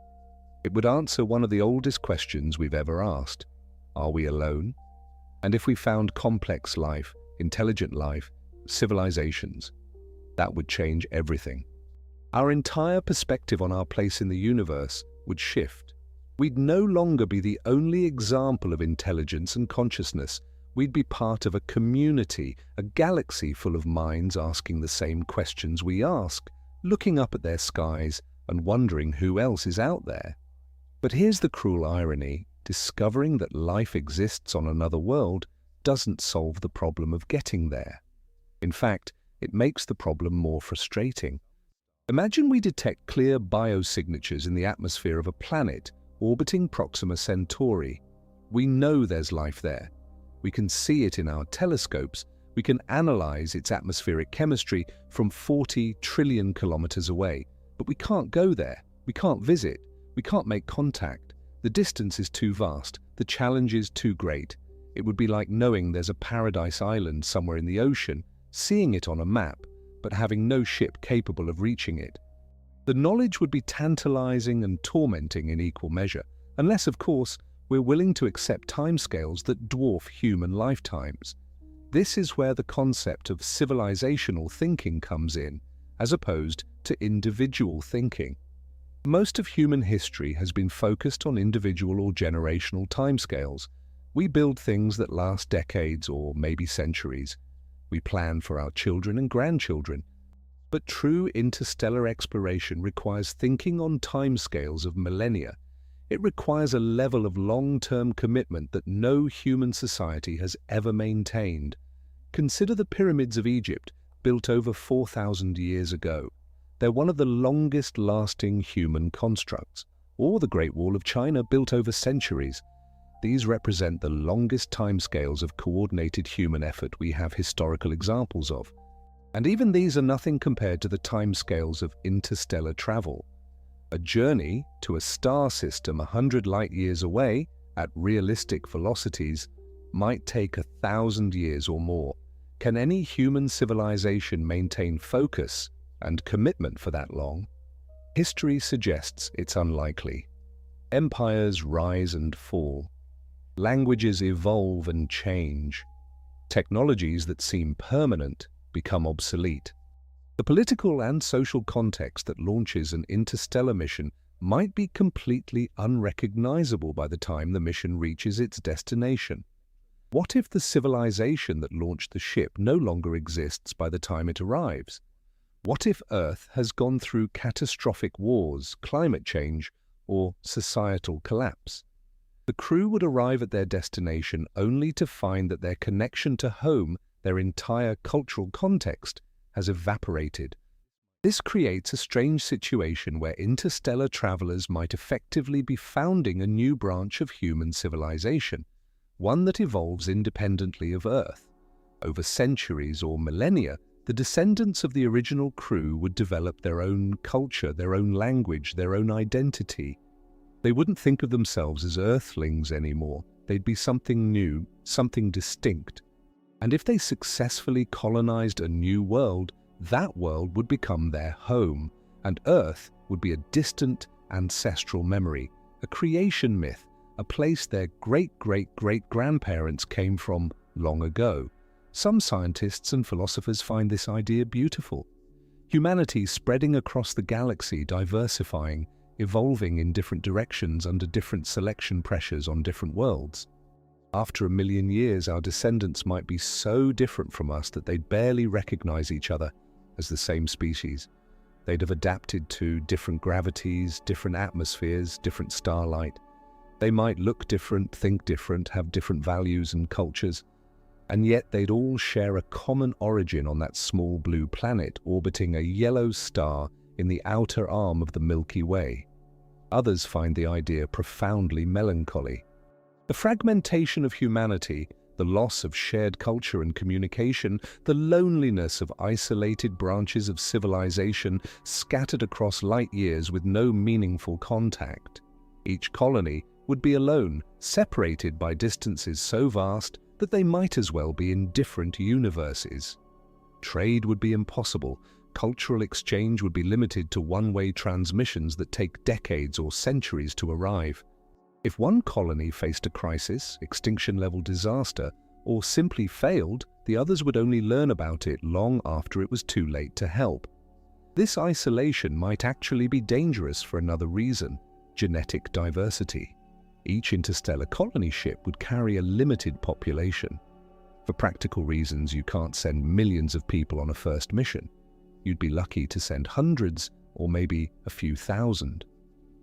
It would answer one of the oldest questions we've ever asked. Are we alone? And if we found complex life, intelligent life, civilizations, that would change everything. Our entire perspective on our place in the universe would shift. We'd no longer be the only example of intelligence and consciousness. We'd be part of a community, a galaxy full of minds asking the same questions we ask, looking up at their skies and wondering who else is out there. But here's the cruel irony. Discovering that life exists on another world doesn't solve the problem of getting there. In fact, it makes the problem more frustrating. Imagine we detect clear biosignatures in the atmosphere of a planet orbiting Proxima Centauri. We know there's life there. We can see it in our telescopes. We can analyze its atmospheric chemistry from 40 trillion kilometers away. But we can't go there. We can't visit. We can't make contact. The distance is too vast. The challenge is too great. It would be like knowing there's a paradise island somewhere in the ocean, seeing it on a map, but having no ship capable of reaching it. The knowledge would be tantalizing and tormenting in equal measure, unless, of course, we're willing to accept timescales that dwarf human lifetimes. This is where the concept of civilizational thinking comes in, as opposed to individual thinking. Most of human history has been focused on individual or generational timescales. We build things that last decades or maybe centuries. We plan for our children and grandchildren. But true interstellar exploration requires thinking on timescales of millennia. It requires a level of long-term commitment that no human society has ever maintained. Consider the pyramids of Egypt, built over 4,000 years ago. They're one of the longest-lasting human constructs. Or the Great Wall of China, built over centuries. These represent the longest timescales of coordinated human effort we have historical examples of. And even these are nothing compared to the timescales of interstellar travel. A journey to a star system 100 light-years away at realistic velocities might take 1,000 years or more. Can any human civilization maintain focus and commitment for that long? History suggests it's unlikely. Empires rise and fall. Languages evolve and change. Technologies that seem permanent become obsolete. The political and social context that launches an interstellar mission might be completely unrecognizable by the time the mission reaches its destination. What if the civilization that launched the ship no longer exists by the time it arrives? What if Earth has gone through catastrophic wars, climate change, or societal collapse? The crew would arrive at their destination only to find that their connection to home, their entire cultural context, has evaporated. This creates a strange situation where interstellar travelers might effectively be founding a new branch of human civilization, one that evolves independently of Earth. Over centuries or millennia, the descendants of the original crew would develop their own culture, their own language, their own identity. They wouldn't think of themselves as Earthlings anymore. They'd be something new, something distinct. And if they successfully colonized a new world, that world would become their home, and Earth would be a distant ancestral memory, a creation myth, a place their great-great-great-grandparents came from long ago. Some scientists and philosophers find this idea beautiful. Humanity spreading across the galaxy, diversifying, evolving in different directions under different selection pressures on different worlds. After 1 million years, our descendants might be so different from us that they'd barely recognize each other as the same species. They'd have adapted to different gravities, different atmospheres, different starlight. They might look different, think different, have different values and cultures, and yet they'd all share a common origin on that small blue planet orbiting a yellow star in the outer arm of the Milky Way. Others find the idea profoundly melancholy. The fragmentation of humanity, the loss of shared culture and communication, the loneliness of isolated branches of civilization scattered across light years with no meaningful contact. Each colony would be alone, separated by distances so vast that they might as well be in different universes. Trade would be impossible. Cultural exchange would be limited to one-way transmissions that take decades or centuries to arrive. If one colony faced a crisis, extinction-level disaster, or simply failed, the others would only learn about it long after it was too late to help. This isolation might actually be dangerous for another reason: genetic diversity. Each interstellar colony ship would carry a limited population. For practical reasons, you can't send millions of people on a first mission. You'd be lucky to send hundreds or maybe a few thousand.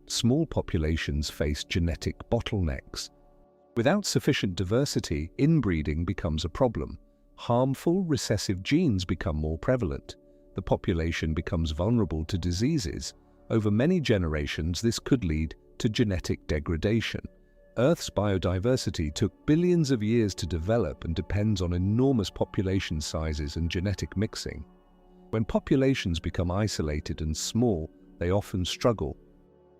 Small populations face genetic bottlenecks. Without sufficient diversity, inbreeding becomes a problem. Harmful recessive genes become more prevalent. The population becomes vulnerable to diseases. Over many generations, this could lead to genetic degradation. Earth's biodiversity took billions of years to develop and depends on enormous population sizes and genetic mixing. When populations become isolated and small, they often struggle.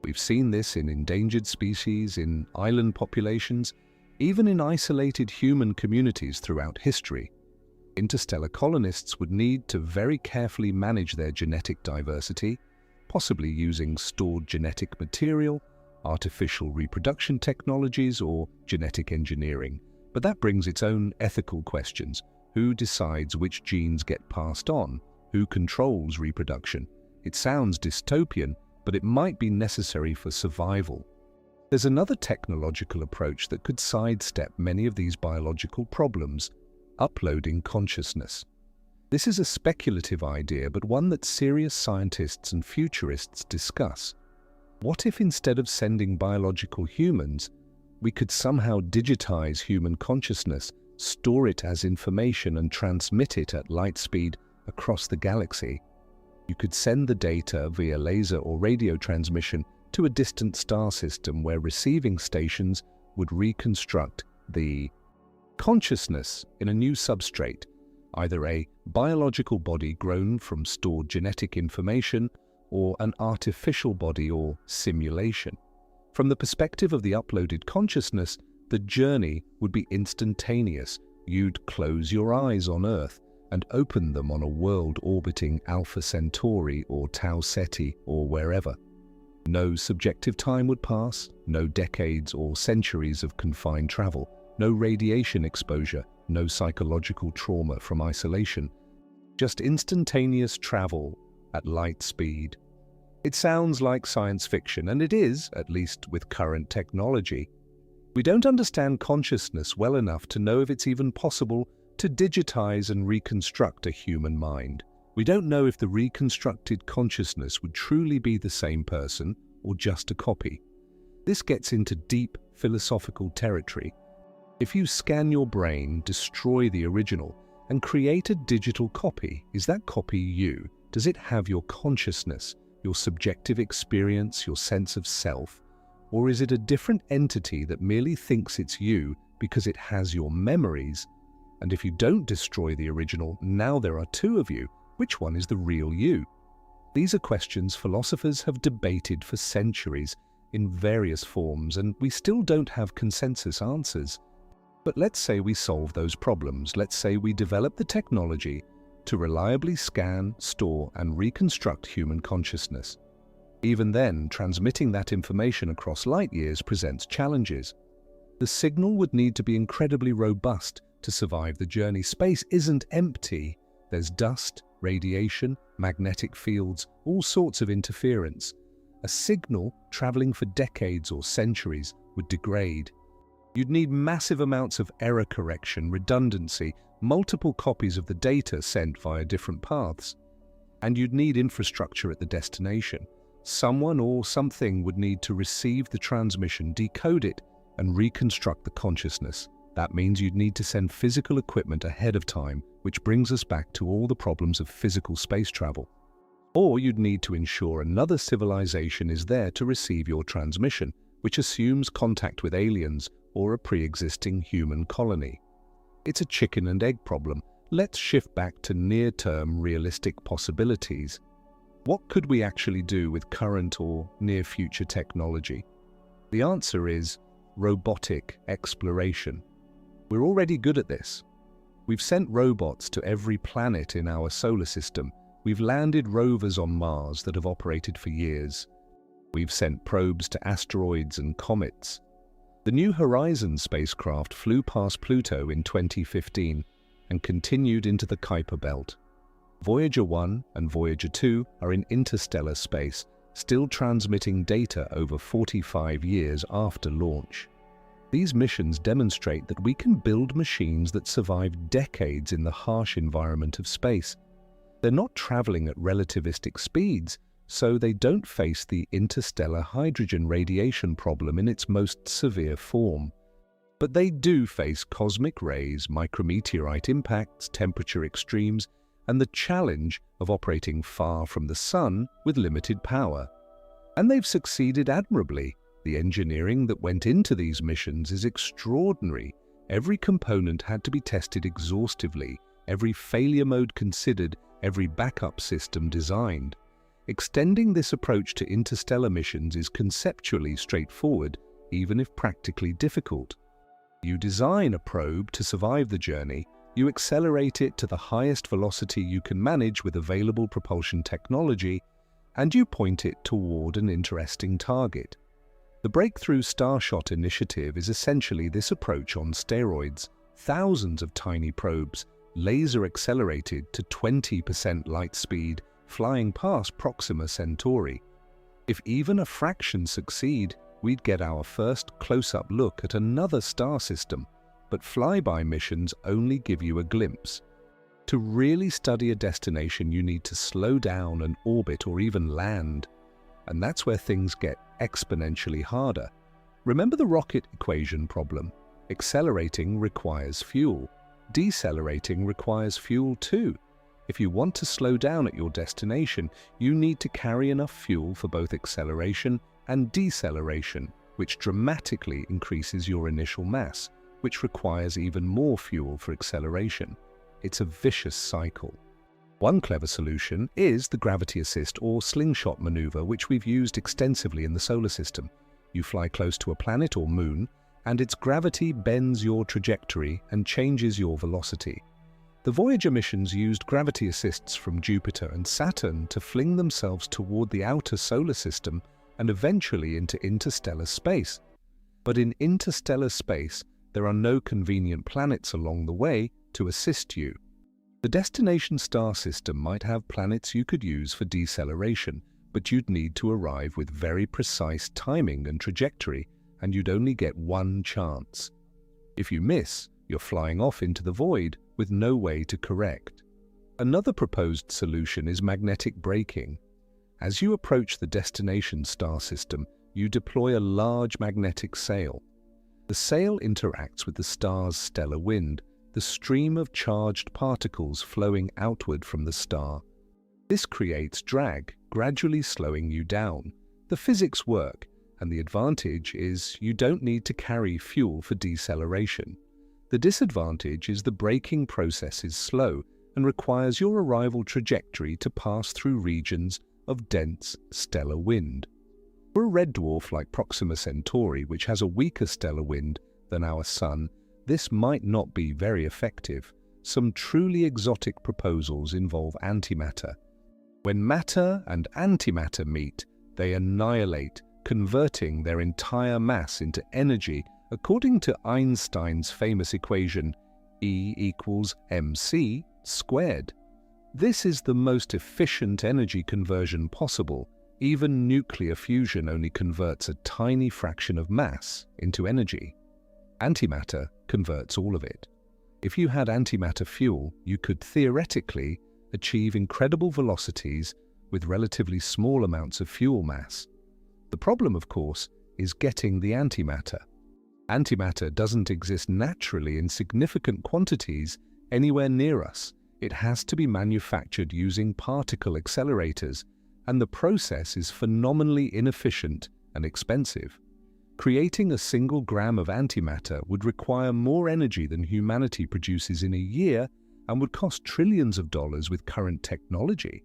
We've seen this in endangered species, in island populations, even in isolated human communities throughout history. Interstellar colonists would need to very carefully manage their genetic diversity, possibly using stored genetic material, artificial reproduction technologies, or genetic engineering. But that brings its own ethical questions. Who decides which genes get passed on? Who controls reproduction? It sounds dystopian, but it might be necessary for survival. There's another technological approach that could sidestep many of these biological problems: uploading consciousness. This is a speculative idea, but one that serious scientists and futurists discuss. What if instead of sending biological humans, we could somehow digitize human consciousness, store it as information, and transmit it at light speed across the galaxy? You could send the data via laser or radio transmission to a distant star system where receiving stations would reconstruct the consciousness in a new substrate, either a biological body grown from stored genetic information or an artificial body or simulation. From the perspective of the uploaded consciousness, the journey would be instantaneous. You'd close your eyes on Earth and open them on a world orbiting Alpha Centauri or Tau Ceti or wherever. No subjective time would pass, no decades or centuries of confined travel, no radiation exposure, no psychological trauma from isolation, just instantaneous travel at light speed. It sounds like science fiction, and it is, at least with current technology. We don't understand consciousness well enough to know if it's even possible to digitize and reconstruct a human mind. We don't know if the reconstructed consciousness would truly be the same person or just a copy. This gets into deep philosophical territory. If you scan your brain, destroy the original, and create a digital copy, is that copy you? Does it have your consciousness, your subjective experience, your sense of self? Or is it a different entity that merely thinks it's you because it has your memories? And if you don't destroy the original, now there are two of you. Which one is the real you? These are questions philosophers have debated for centuries in various forms, and we still don't have consensus answers. But let's say we solve those problems. Let's say we develop the technology to reliably scan, store, and reconstruct human consciousness. Even then, transmitting that information across light years presents challenges. The signal would need to be incredibly robust to survive the journey. Space isn't empty. There's dust, radiation, magnetic fields, all sorts of interference. A signal traveling for decades or centuries would degrade. You'd need massive amounts of error correction, redundancy, multiple copies of the data sent via different paths. And you'd need infrastructure at the destination. Someone or something would need to receive the transmission, decode it, and reconstruct the consciousness. That means you'd need to send physical equipment ahead of time, which brings us back to all the problems of physical space travel. Or you'd need to ensure another civilization is there to receive your transmission, which assumes contact with aliens or a pre-existing human colony. It's a chicken and egg problem. Let's shift back to near-term realistic possibilities. What could we actually do with current or near-future technology? The answer is robotic exploration. We're already good at this. We've sent robots to every planet in our solar system. We've landed rovers on Mars that have operated for years. We've sent probes to asteroids and comets. The New Horizons spacecraft flew past Pluto in 2015 and continued into the Kuiper Belt. Voyager 1 and Voyager 2 are in interstellar space, still transmitting data over 45 years after launch. These missions demonstrate that we can build machines that survive decades in the harsh environment of space. They're not traveling at relativistic speeds, so they don't face the interstellar hydrogen radiation problem in its most severe form. But they do face cosmic rays, micrometeorite impacts, temperature extremes, and the challenge of operating far from the Sun with limited power. And they've succeeded admirably. The engineering that went into these missions is extraordinary. Every component had to be tested exhaustively, every failure mode considered, every backup system designed. Extending this approach to interstellar missions is conceptually straightforward, even if practically difficult. You design a probe to survive the journey, you accelerate it to the highest velocity you can manage with available propulsion technology, and you point it toward an interesting target. The Breakthrough Starshot initiative is essentially this approach on steroids. Thousands of tiny probes, laser accelerated to 20% light speed, flying past Proxima Centauri. If even a fraction succeed, we'd get our first close-up look at another star system, but flyby missions only give you a glimpse. To really study a destination, you need to slow down and orbit or even land, and that's where things get exponentially harder. Remember the rocket equation problem? Accelerating requires fuel. Decelerating requires fuel too. If you want to slow down at your destination, you need to carry enough fuel for both acceleration and deceleration, which dramatically increases your initial mass, which requires even more fuel for acceleration. It's a vicious cycle. One clever solution is the gravity assist or slingshot maneuver, which we've used extensively in the solar system. You fly close to a planet or moon, and its gravity bends your trajectory and changes your velocity. The Voyager missions used gravity assists from Jupiter and Saturn to fling themselves toward the outer solar system and eventually into interstellar space. But in interstellar space, there are no convenient planets along the way to assist you. The destination star system might have planets you could use for deceleration, but you'd need to arrive with very precise timing and trajectory, and you'd only get one chance. If you miss, you're flying off into the void with no way to correct. Another proposed solution is magnetic braking. As you approach the destination star system, you deploy a large magnetic sail. The sail interacts with the star's stellar wind, the stream of charged particles flowing outward from the star. This creates drag, gradually slowing you down. The physics work, and the advantage is you don't need to carry fuel for deceleration. The disadvantage is the braking process is slow and requires your arrival trajectory to pass through regions of dense stellar wind. For a red dwarf like Proxima Centauri, which has a weaker stellar wind than our Sun, this might not be very effective. Some truly exotic proposals involve antimatter. When matter and antimatter meet, they annihilate, converting their entire mass into energy according to Einstein's famous equation E equals mc squared. This is the most efficient energy conversion possible. Even nuclear fusion only converts a tiny fraction of mass into energy. Antimatter converts all of it. If you had antimatter fuel, you could theoretically achieve incredible velocities with relatively small amounts of fuel mass. The problem, of course, is getting the antimatter. Antimatter doesn't exist naturally in significant quantities anywhere near us. It has to be manufactured using particle accelerators, and the process is phenomenally inefficient and expensive. Creating a single gram of antimatter would require more energy than humanity produces in a year and would cost trillions of dollars with current technology.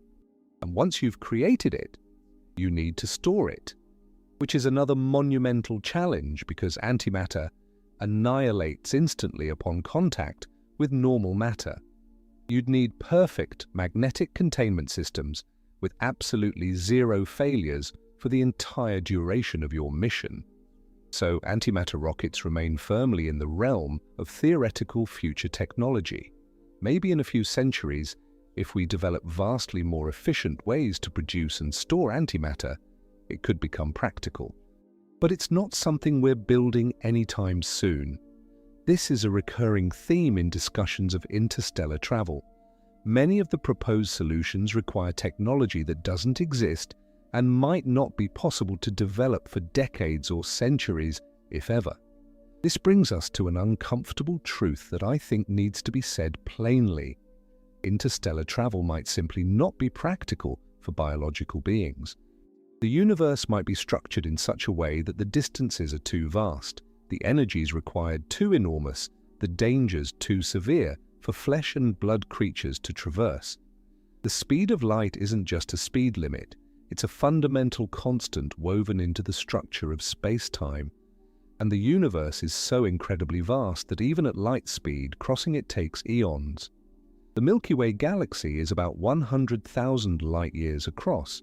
And once you've created it, you need to store it. which is another monumental challenge because antimatter annihilates instantly upon contact with normal matter. You'd need perfect magnetic containment systems with absolutely zero failures for the entire duration of your mission. So antimatter rockets remain firmly in the realm of theoretical future technology. Maybe in a few centuries, if we develop vastly more efficient ways to produce and store antimatter, it could become practical. But it's not something we're building anytime soon. This is a recurring theme in discussions of interstellar travel. Many of the proposed solutions require technology that doesn't exist and might not be possible to develop for decades or centuries, if ever. This brings us to an uncomfortable truth that I think needs to be said plainly. Interstellar travel might simply not be practical for biological beings. The universe might be structured in such a way that the distances are too vast, the energies required too enormous, the dangers too severe for flesh and blood creatures to traverse. The speed of light isn't just a speed limit, it's a fundamental constant woven into the structure of space-time. And the universe is so incredibly vast that even at light speed, crossing it takes eons. The Milky Way galaxy is about 100,000 light-years across.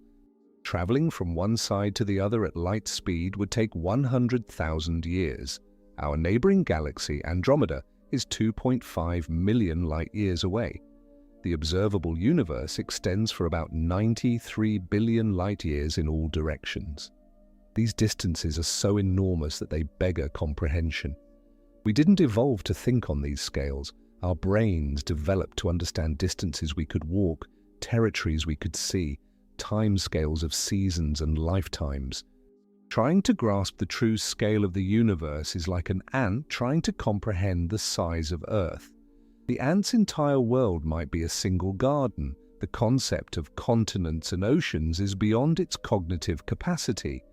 Traveling from one side to the other at light speed would take 100,000 years. Our neighboring galaxy, Andromeda, is 2.5 million light-years away. The observable universe extends for about 93 billion light-years in all directions. These distances are so enormous that they beggar comprehension. We didn't evolve to think on these scales. Our brains developed to understand distances we could walk, territories we could see, timescales of seasons and lifetimes. Trying to grasp the true scale of the universe is like an ant trying to comprehend the size of Earth. The ant's entire world might be a single garden. The concept of continents and oceans is beyond its cognitive capacity.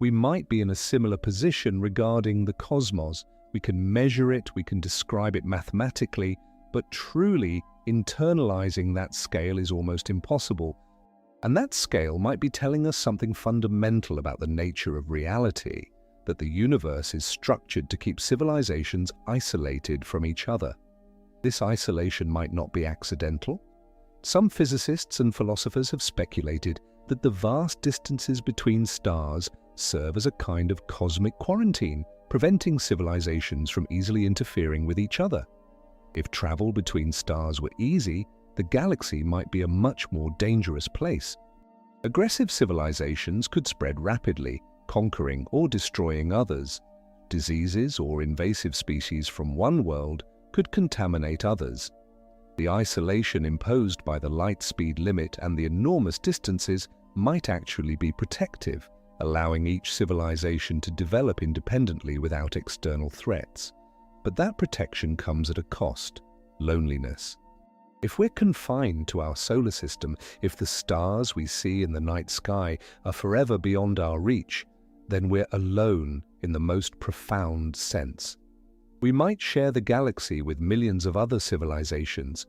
We might be in a similar position regarding the cosmos. We can measure it, we can describe it mathematically, but truly internalizing that scale is almost impossible. And that scale might be telling us something fundamental about the nature of reality, that the universe is structured to keep civilizations isolated from each other. This isolation might not be accidental. Some physicists and philosophers have speculated that the vast distances between stars serve as a kind of cosmic quarantine, preventing civilizations from easily interfering with each other. If travel between stars were easy, the galaxy might be a much more dangerous place. Aggressive civilizations could spread rapidly, conquering or destroying others. Diseases or invasive species from one world could contaminate others. The isolation imposed by the light speed limit and the enormous distances might actually be protective, allowing each civilization to develop independently without external threats. But that protection comes at a cost: loneliness. If we're confined to our solar system, if the stars we see in the night sky are forever beyond our reach, then we're alone in the most profound sense. We might share the galaxy with millions of other civilizations,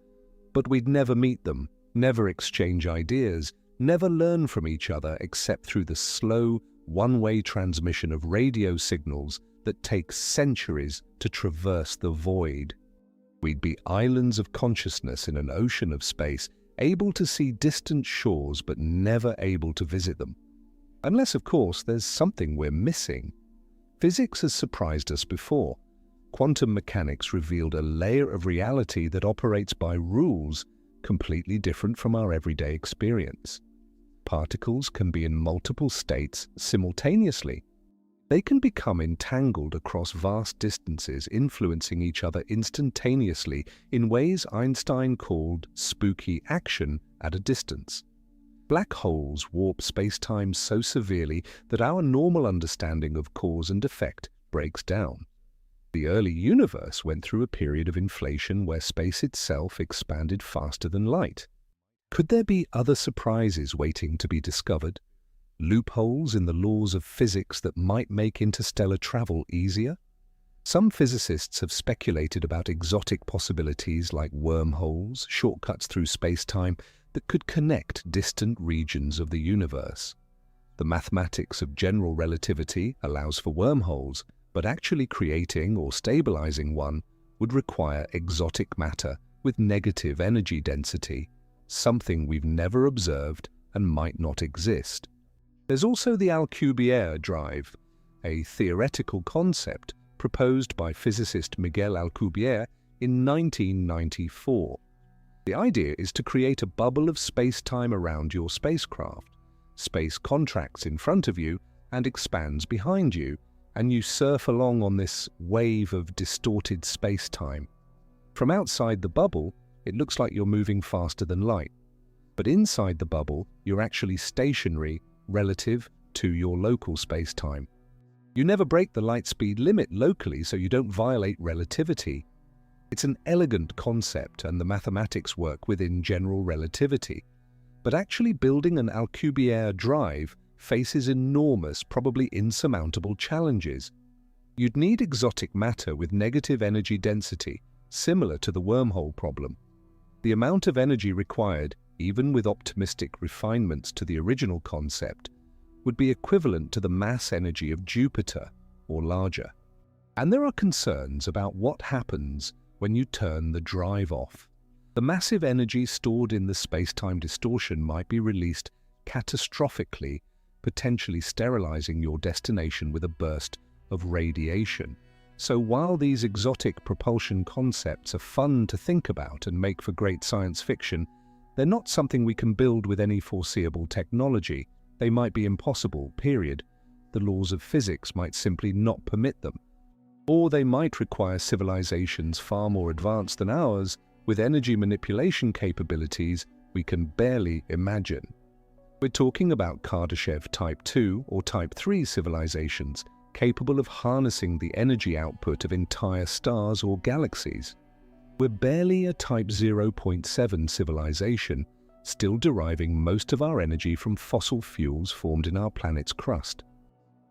but we'd never meet them, never exchange ideas, never learn from each other except through the slow, one-way transmission of radio signals that take centuries to traverse the void. We'd be islands of consciousness in an ocean of space, able to see distant shores but never able to visit them. Unless, of course, there's something we're missing. Physics has surprised us before. Quantum mechanics revealed a layer of reality that operates by rules completely different from our everyday experience. Particles can be in multiple states simultaneously. They can become entangled across vast distances, influencing each other instantaneously in ways Einstein called spooky action at a distance. Black holes warp space-time so severely that our normal understanding of cause and effect breaks down. The early universe went through a period of inflation where space itself expanded faster than light. Could there be other surprises waiting to be discovered? Loopholes in the laws of physics that might make interstellar travel easier? Some physicists have speculated about exotic possibilities like wormholes, shortcuts through space-time that could connect distant regions of the universe. The mathematics of general relativity allows for wormholes, but actually creating or stabilizing one would require exotic matter with negative energy density, something we've never observed and might not exist. There's also the Alcubierre drive, a theoretical concept proposed by physicist Miguel Alcubierre in 1994. The idea is to create a bubble of space-time around your spacecraft. Space contracts in front of you and expands behind you, and you surf along on this wave of distorted space-time. From outside the bubble, it looks like you're moving faster than light. But inside the bubble, you're actually stationary relative to your local space-time. You never break the light speed limit locally, so you don't violate relativity. It's an elegant concept, and the mathematics work within general relativity. But actually building an Alcubierre drive faces enormous, probably insurmountable challenges. You'd need exotic matter with negative energy density, similar to the wormhole problem. The amount of energy required, even with optimistic refinements to the original concept, would be equivalent to the mass energy of Jupiter, or larger. And there are concerns about what happens when you turn the drive off. The massive energy stored in the space-time distortion might be released catastrophically, potentially sterilizing your destination with a burst of radiation. So while these exotic propulsion concepts are fun to think about and make for great science fiction, they're not something we can build with any foreseeable technology. They might be impossible, period. The laws of physics might simply not permit them. Or they might require civilizations far more advanced than ours, with energy manipulation capabilities we can barely imagine. We're talking about Kardashev Type 2 or Type 3 civilizations, capable of harnessing the energy output of entire stars or galaxies. We're barely a Type 0.7 civilization, still deriving most of our energy from fossil fuels formed in our planet's crust.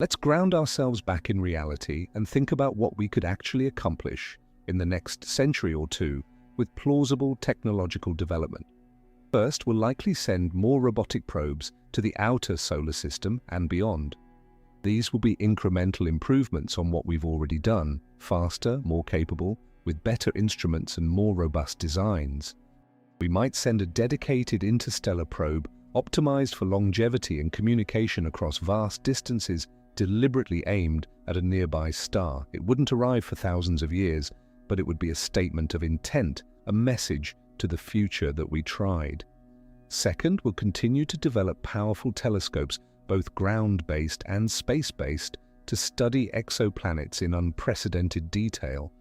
Let's ground ourselves back in reality and think about what we could actually accomplish in the next century or two with plausible technological development. First, we'll likely send more robotic probes to the outer solar system and beyond. These will be incremental improvements on what we've already done, faster, more capable, with better instruments and more robust designs. We might send a dedicated interstellar probe optimized for longevity and communication across vast distances, deliberately aimed at a nearby star. It wouldn't arrive for thousands of years, but it would be a statement of intent, a message to the future that we tried. Second, we'll continue to develop powerful telescopes, both ground-based and space-based, to study exoplanets in unprecedented detail.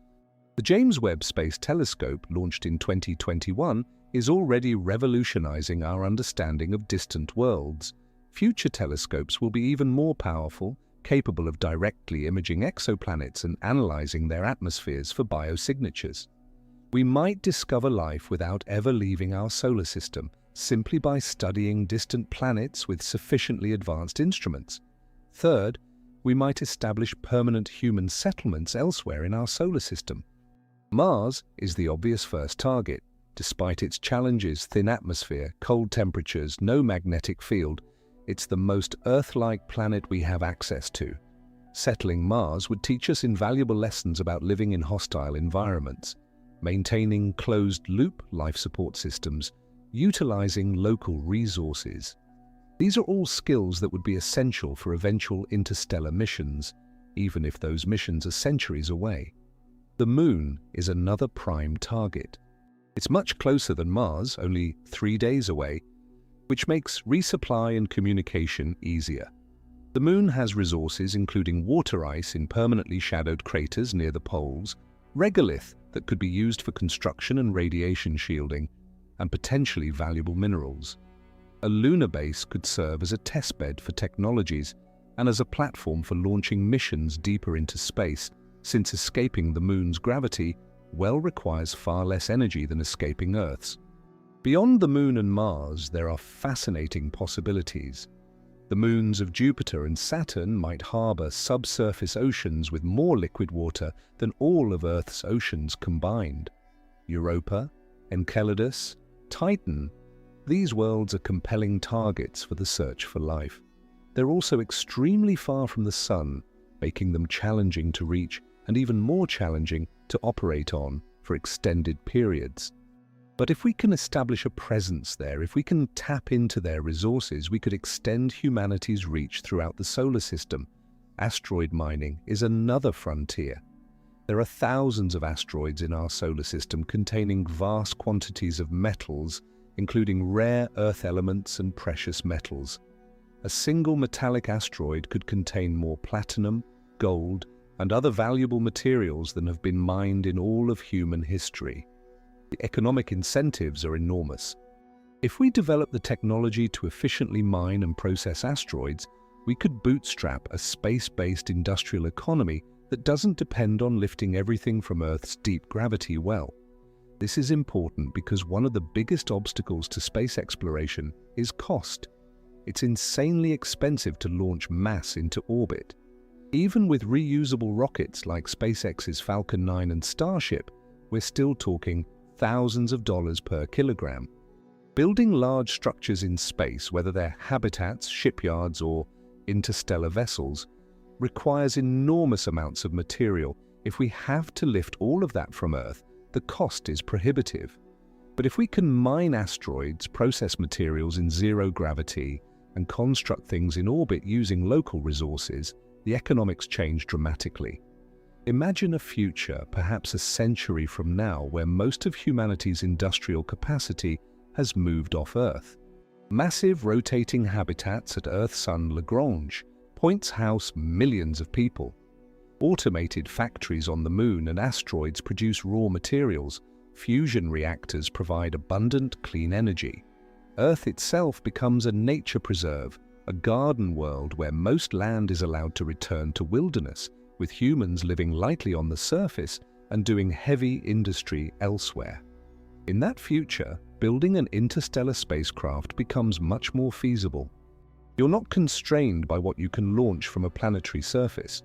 The James Webb Space Telescope, launched in 2021, is already revolutionizing our understanding of distant worlds. Future telescopes will be even more powerful, capable of directly imaging exoplanets and analyzing their atmospheres for biosignatures. We might discover life without ever leaving our solar system, simply by studying distant planets with sufficiently advanced instruments. Third, we might establish permanent human settlements elsewhere in our solar system. Mars is the obvious first target. Despite its challenges, thin atmosphere, cold temperatures, no magnetic field, it's the most Earth-like planet we have access to. Settling Mars would teach us invaluable lessons about living in hostile environments, maintaining closed-loop life support systems, utilizing local resources. These are all skills that would be essential for eventual interstellar missions, even if those missions are centuries away. The Moon is another prime target. It's much closer than Mars, only 3 days away, which makes resupply and communication easier. The Moon has resources including water ice in permanently shadowed craters near the poles, regolith that could be used for construction and radiation shielding, and potentially valuable minerals. A lunar base could serve as a testbed for technologies and as a platform for launching missions deeper into space, since escaping the Moon's gravity requires far less energy than escaping Earth's. Beyond the Moon and Mars, there are fascinating possibilities. The moons of Jupiter and Saturn might harbor subsurface oceans with more liquid water than all of Earth's oceans combined. Europa, Enceladus, Titan, these worlds are compelling targets for the search for life. They're also extremely far from the Sun, making them challenging to reach and even more challenging to operate on for extended periods. But if we can establish a presence there, if we can tap into their resources, we could extend humanity's reach throughout the solar system. Asteroid mining is another frontier. There are thousands of asteroids in our solar system containing vast quantities of metals, including rare earth elements and precious metals. A single metallic asteroid could contain more platinum, gold, and other valuable materials than have been mined in all of human history. The economic incentives are enormous. If we develop the technology to efficiently mine and process asteroids, we could bootstrap a space-based industrial economy that doesn't depend on lifting everything from Earth's deep gravity well. This is important because one of the biggest obstacles to space exploration is cost. It's insanely expensive to launch mass into orbit. Even with reusable rockets like SpaceX's Falcon 9 and Starship, we're still talking thousands of dollars per kilogram. Building large structures in space, whether they're habitats, shipyards, or interstellar vessels, requires enormous amounts of material. If we have to lift all of that from Earth, the cost is prohibitive. But if we can mine asteroids, process materials in zero gravity, and construct things in orbit using local resources, the economics change dramatically. Imagine a future, perhaps a century from now, where most of humanity's industrial capacity has moved off Earth. Massive rotating habitats at Earth-Sun Lagrange points house millions of people. Automated factories on the Moon and asteroids produce raw materials. Fusion reactors provide abundant, clean energy. Earth itself becomes a nature preserve, a garden world where most land is allowed to return to wilderness, with humans living lightly on the surface and doing heavy industry elsewhere. In that future, building an interstellar spacecraft becomes much more feasible. You're not constrained by what you can launch from a planetary surface.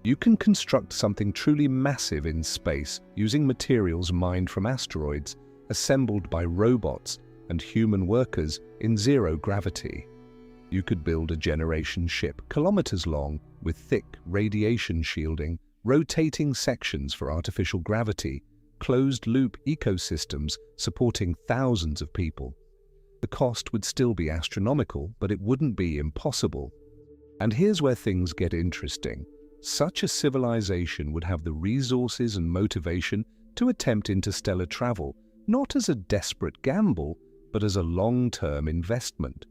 You can construct something truly massive in space using materials mined from asteroids, assembled by robots and human workers in zero gravity. You could build a generation ship kilometers long with thick radiation shielding, rotating sections for artificial gravity, closed-loop ecosystems supporting thousands of people. The cost would still be astronomical, but it wouldn't be impossible. And here's where things get interesting. Such a civilization would have the resources and motivation to attempt interstellar travel, not as a desperate gamble, but as a long-term investment.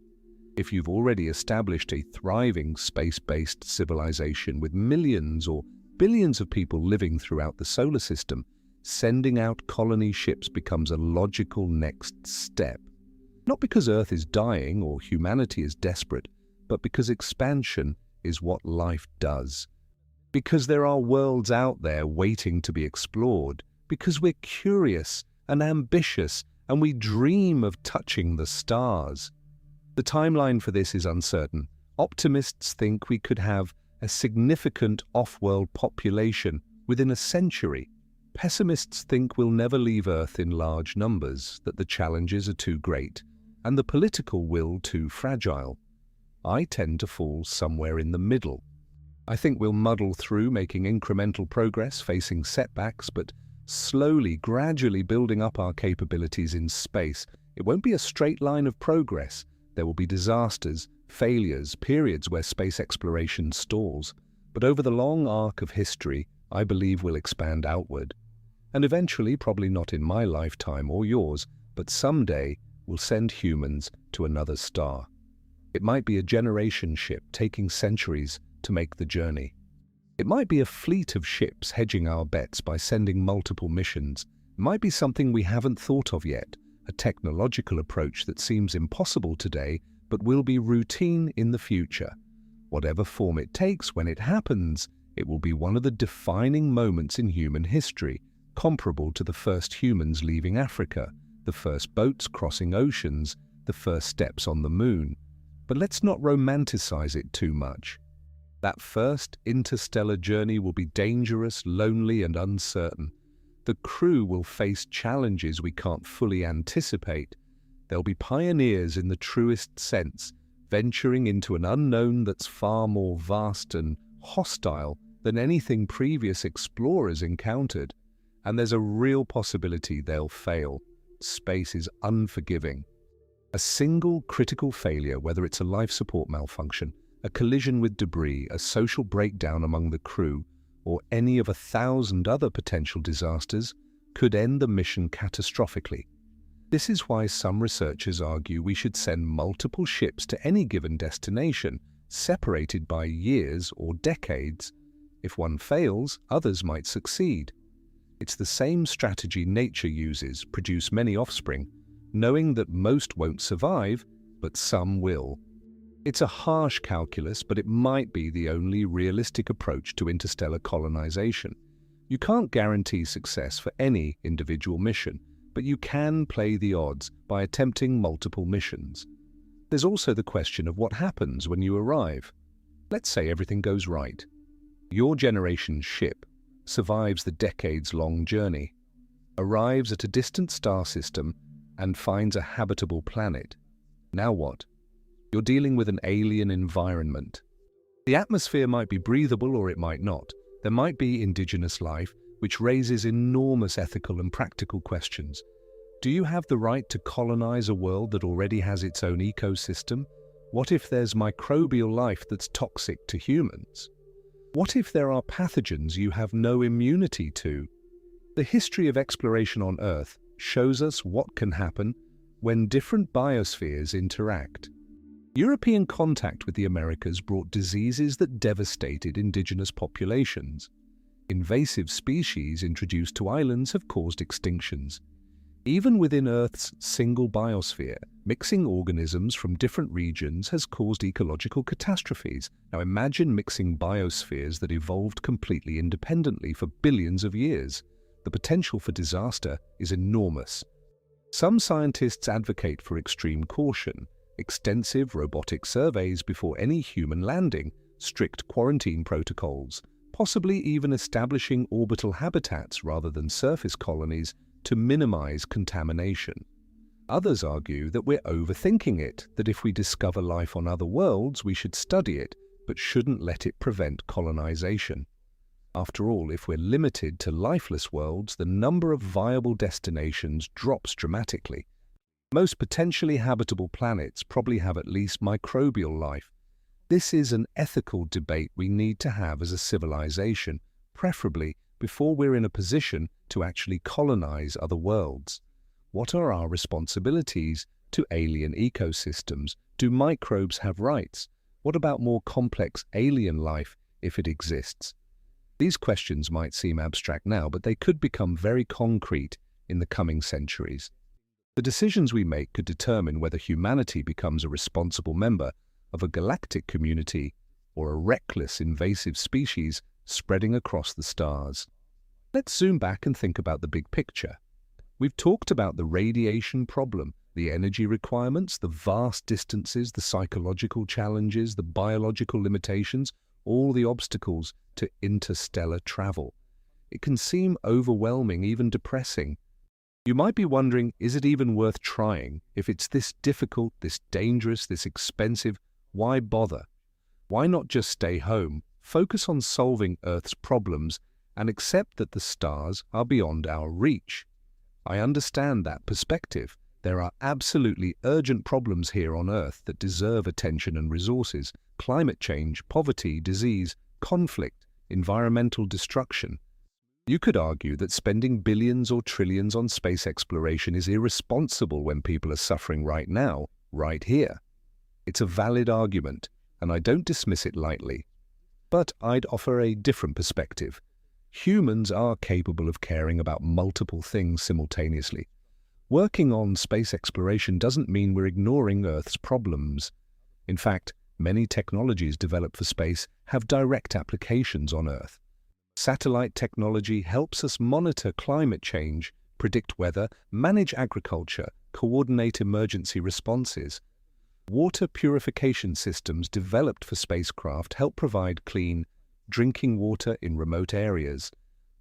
If you've already established a thriving space-based civilization with millions or billions of people living throughout the solar system, sending out colony ships becomes a logical next step. Not because Earth is dying or humanity is desperate, but because expansion is what life does. Because there are worlds out there waiting to be explored, because we're curious and ambitious and we dream of touching the stars. The timeline for this is uncertain. Optimists think we could have a significant off-world population within a century. Pessimists think we'll never leave Earth in large numbers, that the challenges are too great, and the political will too fragile. I tend to fall somewhere in the middle. I think we'll muddle through, making incremental progress, facing setbacks, but slowly, gradually building up our capabilities in space. It won't be a straight line of progress. There will be disasters, failures, periods where space exploration stalls. But over the long arc of history, I believe we'll expand outward. And eventually, probably not in my lifetime or yours, but someday we'll send humans to another star. It might be a generation ship taking centuries to make the journey. It might be a fleet of ships hedging our bets by sending multiple missions. It might be something we haven't thought of yet, a technological approach that seems impossible today but will be routine in the future. Whatever form it takes when it happens, it will be one of the defining moments in human history, comparable to the first humans leaving Africa, the first boats crossing oceans, the first steps on the moon. But let's not romanticize it too much. That first interstellar journey will be dangerous, lonely, and uncertain. The crew will face challenges we can't fully anticipate. They'll be pioneers in the truest sense, venturing into an unknown that's far more vast and hostile than anything previous explorers encountered. And there's a real possibility they'll fail. Space is unforgiving. A single critical failure, whether it's a life support malfunction, a collision with debris, a social breakdown among the crew, or any of 1,000 other potential disasters, could end the mission catastrophically. This is why some researchers argue we should send multiple ships to any given destination, separated by years or decades. If one fails, others might succeed. It's the same strategy nature uses: produce many offspring, knowing that most won't survive, but some will. It's a harsh calculus, but it might be the only realistic approach to interstellar colonization. You can't guarantee success for any individual mission, but you can play the odds by attempting multiple missions. There's also the question of what happens when you arrive. Let's say everything goes right. Your generation's ship survives the decades-long journey, arrives at a distant star system, and finds a habitable planet. Now what? You're dealing with an alien environment. The atmosphere might be breathable or it might not. There might be indigenous life, which raises enormous ethical and practical questions. Do you have the right to colonize a world that already has its own ecosystem? What if there's microbial life that's toxic to humans? What if there are pathogens you have no immunity to? The history of exploration on Earth shows us what can happen when different biospheres interact. European contact with the Americas brought diseases that devastated indigenous populations. Invasive species introduced to islands have caused extinctions. Even within Earth's single biosphere, mixing organisms from different regions has caused ecological catastrophes. Now imagine mixing biospheres that evolved completely independently for billions of years. The potential for disaster is enormous. Some scientists advocate for extreme caution, extensive robotic surveys before any human landing, strict quarantine protocols, possibly even establishing orbital habitats rather than surface colonies to minimize contamination. Others argue that we're overthinking it, that if we discover life on other worlds, we should study it, but shouldn't let it prevent colonization. After all, if we're limited to lifeless worlds, the number of viable destinations drops dramatically. Most potentially habitable planets probably have at least microbial life. This is an ethical debate we need to have as a civilization, preferably before we're in a position to actually colonize other worlds. What are our responsibilities to alien ecosystems? Do microbes have rights? What about more complex alien life if it exists? These questions might seem abstract now, but they could become very concrete in the coming centuries. The decisions we make could determine whether humanity becomes a responsible member of a galactic community or a reckless invasive species spreading across the stars. Let's zoom back and think about the big picture. We've talked about the radiation problem, the energy requirements, the vast distances, the psychological challenges, the biological limitations, all the obstacles to interstellar travel. It can seem overwhelming, even depressing. You might be wondering, is it even worth trying? If it's this difficult, this dangerous, this expensive, why bother? Why not just stay home, focus on solving Earth's problems, and accept that the stars are beyond our reach? I understand that perspective. There are absolutely urgent problems here on Earth that deserve attention and resources: climate change, poverty, disease, conflict, environmental destruction. You could argue that spending billions or trillions on space exploration is irresponsible when people are suffering right now, right here. It's a valid argument, and I don't dismiss it lightly. But I'd offer a different perspective. Humans are capable of caring about multiple things simultaneously. Working on space exploration doesn't mean we're ignoring Earth's problems. In fact, many technologies developed for space have direct applications on Earth. Satellite technology helps us monitor climate change, predict weather, manage agriculture, coordinate emergency responses. Water purification systems developed for spacecraft help provide clean, drinking water in remote areas.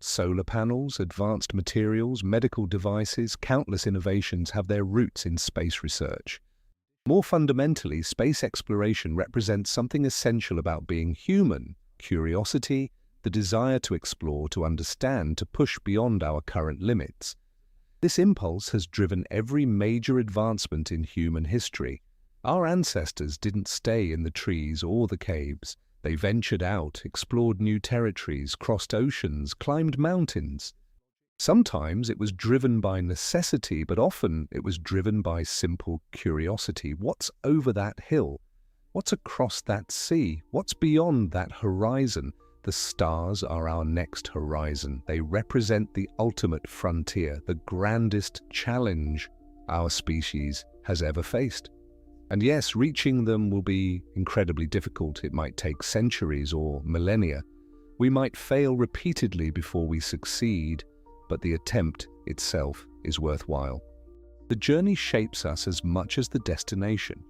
Solar panels, advanced materials, medical devices, countless innovations have their roots in space research. More fundamentally, space exploration represents something essential about being human: curiosity, the desire to explore, to understand, to push beyond our current limits. This impulse has driven every major advancement in human history. Our ancestors didn't stay in the trees or the caves. They ventured out, explored new territories, crossed oceans, climbed mountains. Sometimes it was driven by necessity, but often it was driven by simple curiosity. What's over that hill? What's across that sea? What's beyond that horizon? The stars are our next horizon. They represent the ultimate frontier, the grandest challenge our species has ever faced. And yes, reaching them will be incredibly difficult. It might take centuries or millennia. We might fail repeatedly before we succeed, but the attempt itself is worthwhile. The journey shapes us as much as the destination.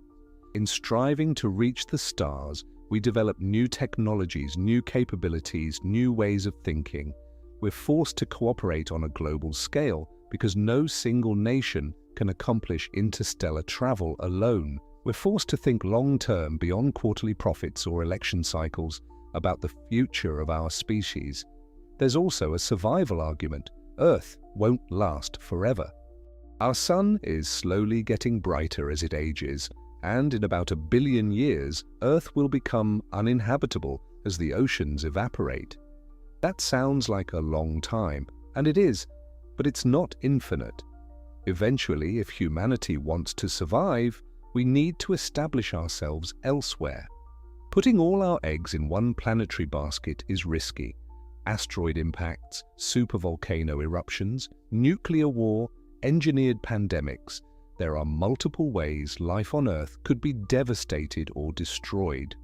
In striving to reach the stars, we develop new technologies, new capabilities, new ways of thinking. We're forced to cooperate on a global scale because no single nation can accomplish interstellar travel alone. We're forced to think long-term, beyond quarterly profits or election cycles, about the future of our species. There's also a survival argument. Earth won't last forever. Our sun is slowly getting brighter as it ages, and in about 1 billion years, Earth will become uninhabitable as the oceans evaporate. That sounds like a long time, and it is, but it's not infinite. Eventually, if humanity wants to survive, we need to establish ourselves elsewhere. Putting all our eggs in one planetary basket is risky. Asteroid impacts, supervolcano eruptions, nuclear war, engineered pandemics. There are multiple ways life on Earth could be devastated or destroyed.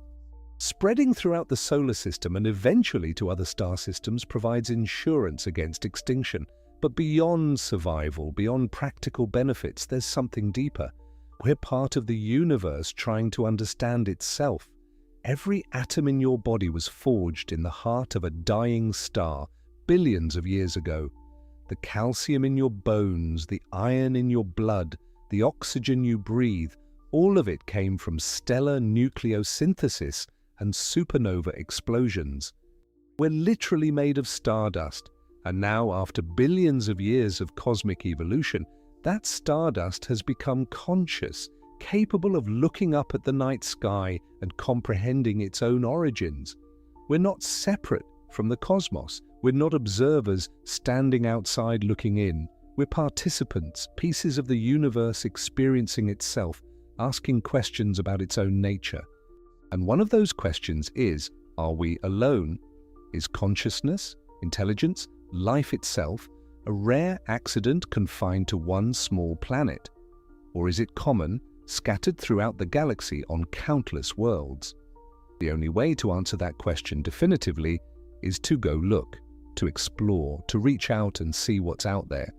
Spreading throughout the solar system and eventually to other star systems provides insurance against extinction. But beyond survival, beyond practical benefits, there's something deeper. We're part of the universe trying to understand itself. Every atom in your body was forged in the heart of a dying star billions of years ago. The calcium in your bones, the iron in your blood, the oxygen you breathe, all of it came from stellar nucleosynthesis and supernova explosions. We're literally made of stardust, and now, after billions of years of cosmic evolution, that stardust has become conscious, capable of looking up at the night sky and comprehending its own origins. We're not separate from the cosmos. We're not observers standing outside looking in. We're participants, pieces of the universe experiencing itself, asking questions about its own nature. And one of those questions is, are we alone? Is consciousness, intelligence, life itself a rare accident confined to one small planet? Or is it common, scattered throughout the galaxy on countless worlds? The only way to answer that question definitively is to go look, to explore, to reach out and see what's out there.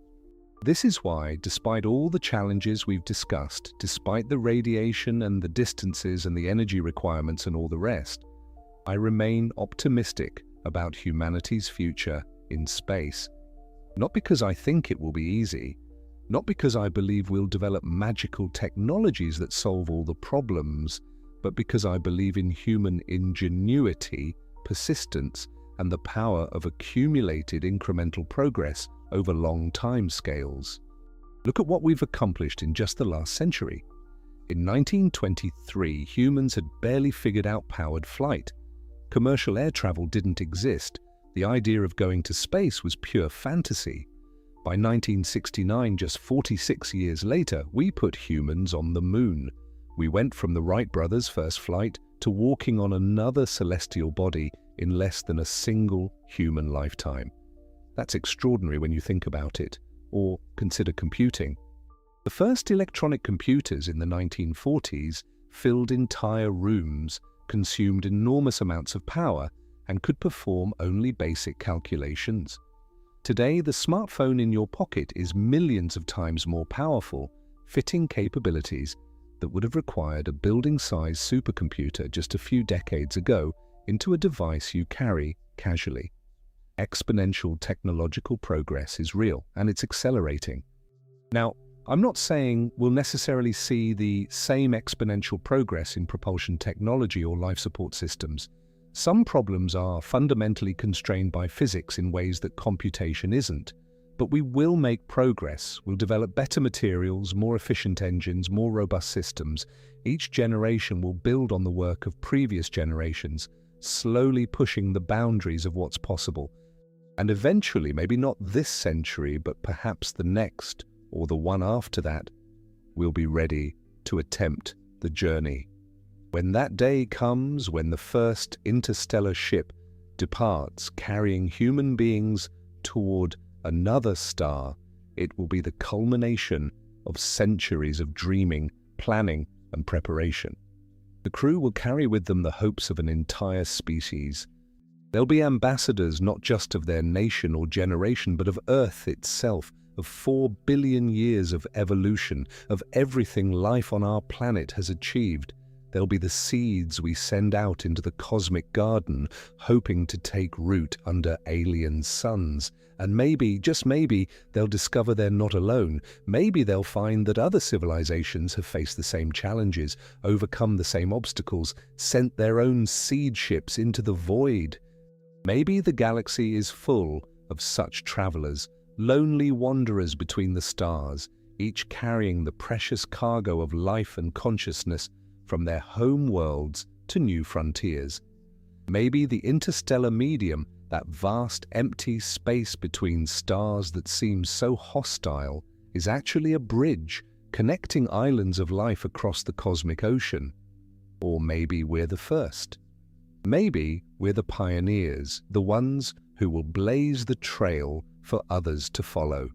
This is why, despite all the challenges we've discussed, despite the radiation and the distances and the energy requirements and all the rest, I remain optimistic about humanity's future in space. Not because I think it will be easy, not because I believe we'll develop magical technologies that solve all the problems, but because I believe in human ingenuity, persistence, and the power of accumulated incremental progress over long time scales. Look at what we've accomplished in just the last century. In 1923, humans had barely figured out powered flight. Commercial air travel didn't exist. The idea of going to space was pure fantasy. By 1969, just 46 years later, we put humans on the moon. We went from the Wright brothers' first flight to walking on another celestial body in less than a single human lifetime. That's extraordinary when you think about it, or consider computing. The first electronic computers in the 1940s filled entire rooms, consumed enormous amounts of power, and could perform only basic calculations. Today, the smartphone in your pocket is millions of times more powerful, fitting capabilities that would have required a building-sized supercomputer just a few decades ago into a device you carry casually. Exponential technological progress is real, and it's accelerating. Now, I'm not saying we'll necessarily see the same exponential progress in propulsion technology or life support systems. Some problems are fundamentally constrained by physics in ways that computation isn't. But we will make progress. We'll develop better materials, more efficient engines, more robust systems. Each generation will build on the work of previous generations, slowly pushing the boundaries of what's possible. And eventually, maybe not this century, but perhaps the next, or the one after that, we'll be ready to attempt the journey. When that day comes, when the first interstellar ship departs, carrying human beings toward another star, it will be the culmination of centuries of dreaming, planning, and preparation. The crew will carry with them the hopes of an entire species. They'll be ambassadors not just of their nation or generation, but of Earth itself, of 4 billion years of evolution, of everything life on our planet has achieved. They'll be the seeds we send out into the cosmic garden, hoping to take root under alien suns. And maybe, just maybe, they'll discover they're not alone. Maybe they'll find that other civilizations have faced the same challenges, overcome the same obstacles, sent their own seed ships into the void. Maybe the galaxy is full of such travelers, lonely wanderers between the stars, each carrying the precious cargo of life and consciousness from their home worlds to new frontiers. Maybe the interstellar medium, that vast empty space between stars that seems so hostile, is actually a bridge connecting islands of life across the cosmic ocean. Or maybe we're the first. Maybe we're the pioneers, the ones who will blaze the trail for others to follow.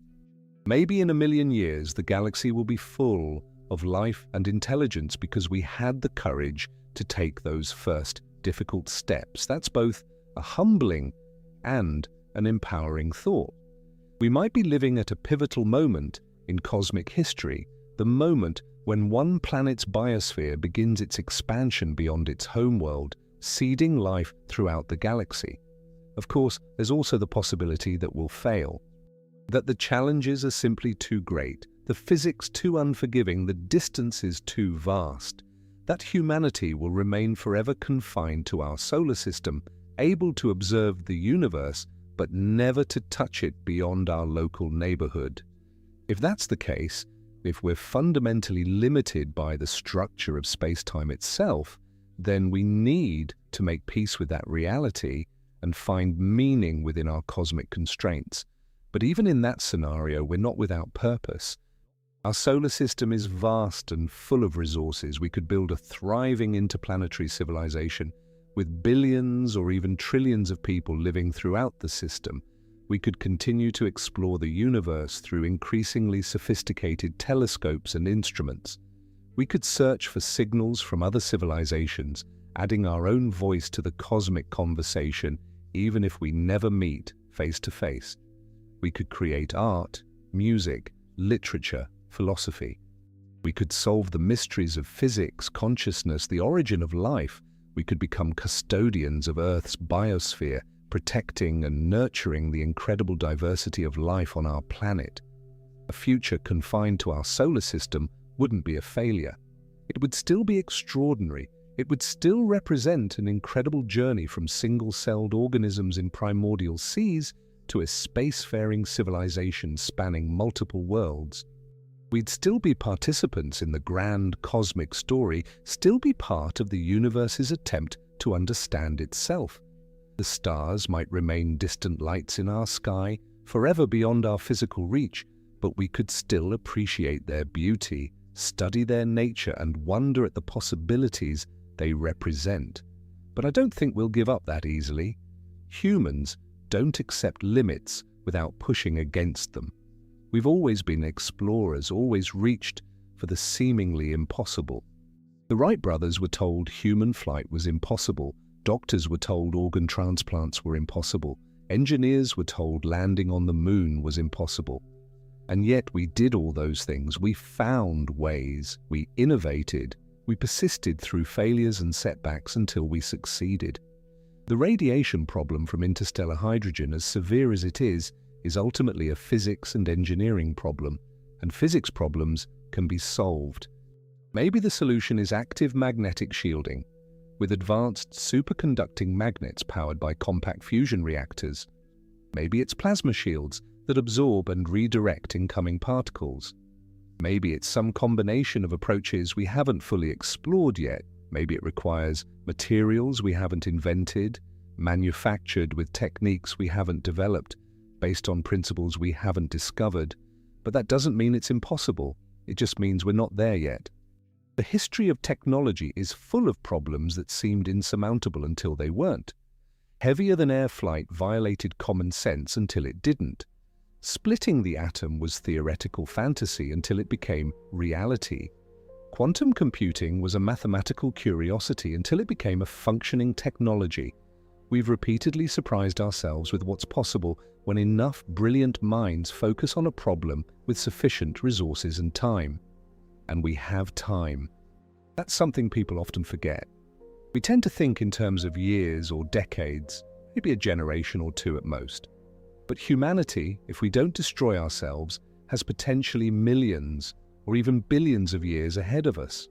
Maybe in 1,000,000 years the galaxy will be full of life and intelligence because we had the courage to take those first difficult steps. That's both a humbling and an empowering thought. We might be living at a pivotal moment in cosmic history, the moment when one planet's biosphere begins its expansion beyond its homeworld, seeding life throughout the galaxy. Of course, there's also the possibility that we'll fail, that the challenges are simply too great, the physics too unforgiving, the distances too vast, that humanity will remain forever confined to our solar system, able to observe the universe, but never to touch it beyond our local neighborhood. If that's the case, if we're fundamentally limited by the structure of space-time itself, then we need to make peace with that reality and find meaning within our cosmic constraints. But even in that scenario, we're not without purpose. Our solar system is vast and full of resources. We could build a thriving interplanetary civilization with billions or even trillions of people living throughout the system. We could continue to explore the universe through increasingly sophisticated telescopes and instruments. We could search for signals from other civilizations, adding our own voice to the cosmic conversation, even if we never meet face to face. We could create art, music, literature, philosophy. We could solve the mysteries of physics, consciousness, the origin of life. We could become custodians of Earth's biosphere, protecting and nurturing the incredible diversity of life on our planet. A future confined to our solar system wouldn't be a failure. It would still be extraordinary. It would still represent an incredible journey from single-celled organisms in primordial seas to a spacefaring civilization spanning multiple worlds. We'd still be participants in the grand cosmic story, still be part of the universe's attempt to understand itself. The stars might remain distant lights in our sky, forever beyond our physical reach, but we could still appreciate their beauty, study their nature, and wonder at the possibilities they represent. But I don't think we'll give up that easily. Humans don't accept limits without pushing against them. We've always been explorers, always reached for the seemingly impossible. The Wright brothers were told human flight was impossible. Doctors were told organ transplants were impossible. Engineers were told landing on the moon was impossible. And yet we did all those things. We found ways. We innovated. We persisted through failures and setbacks until we succeeded. The radiation problem from interstellar hydrogen, as severe as it is ultimately a physics and engineering problem, and physics problems can be solved. Maybe the solution is active magnetic shielding, with advanced superconducting magnets powered by compact fusion reactors. Maybe it's plasma shields that absorb and redirect incoming particles. Maybe it's some combination of approaches we haven't fully explored yet. Maybe it requires materials we haven't invented, manufactured with techniques we haven't developed, based on principles we haven't discovered. But that doesn't mean it's impossible. It just means we're not there yet. The history of technology is full of problems that seemed insurmountable until they weren't. Heavier-than-air flight violated common sense until it didn't. Splitting the atom was theoretical fantasy until it became reality. Quantum computing was a mathematical curiosity until it became a functioning technology. We've repeatedly surprised ourselves with what's possible when enough brilliant minds focus on a problem with sufficient resources and time. And we have time. That's something people often forget. We tend to think in terms of years or decades, maybe a generation or two at most. But humanity, if we don't destroy ourselves, has potentially millions or even billions of years ahead of us.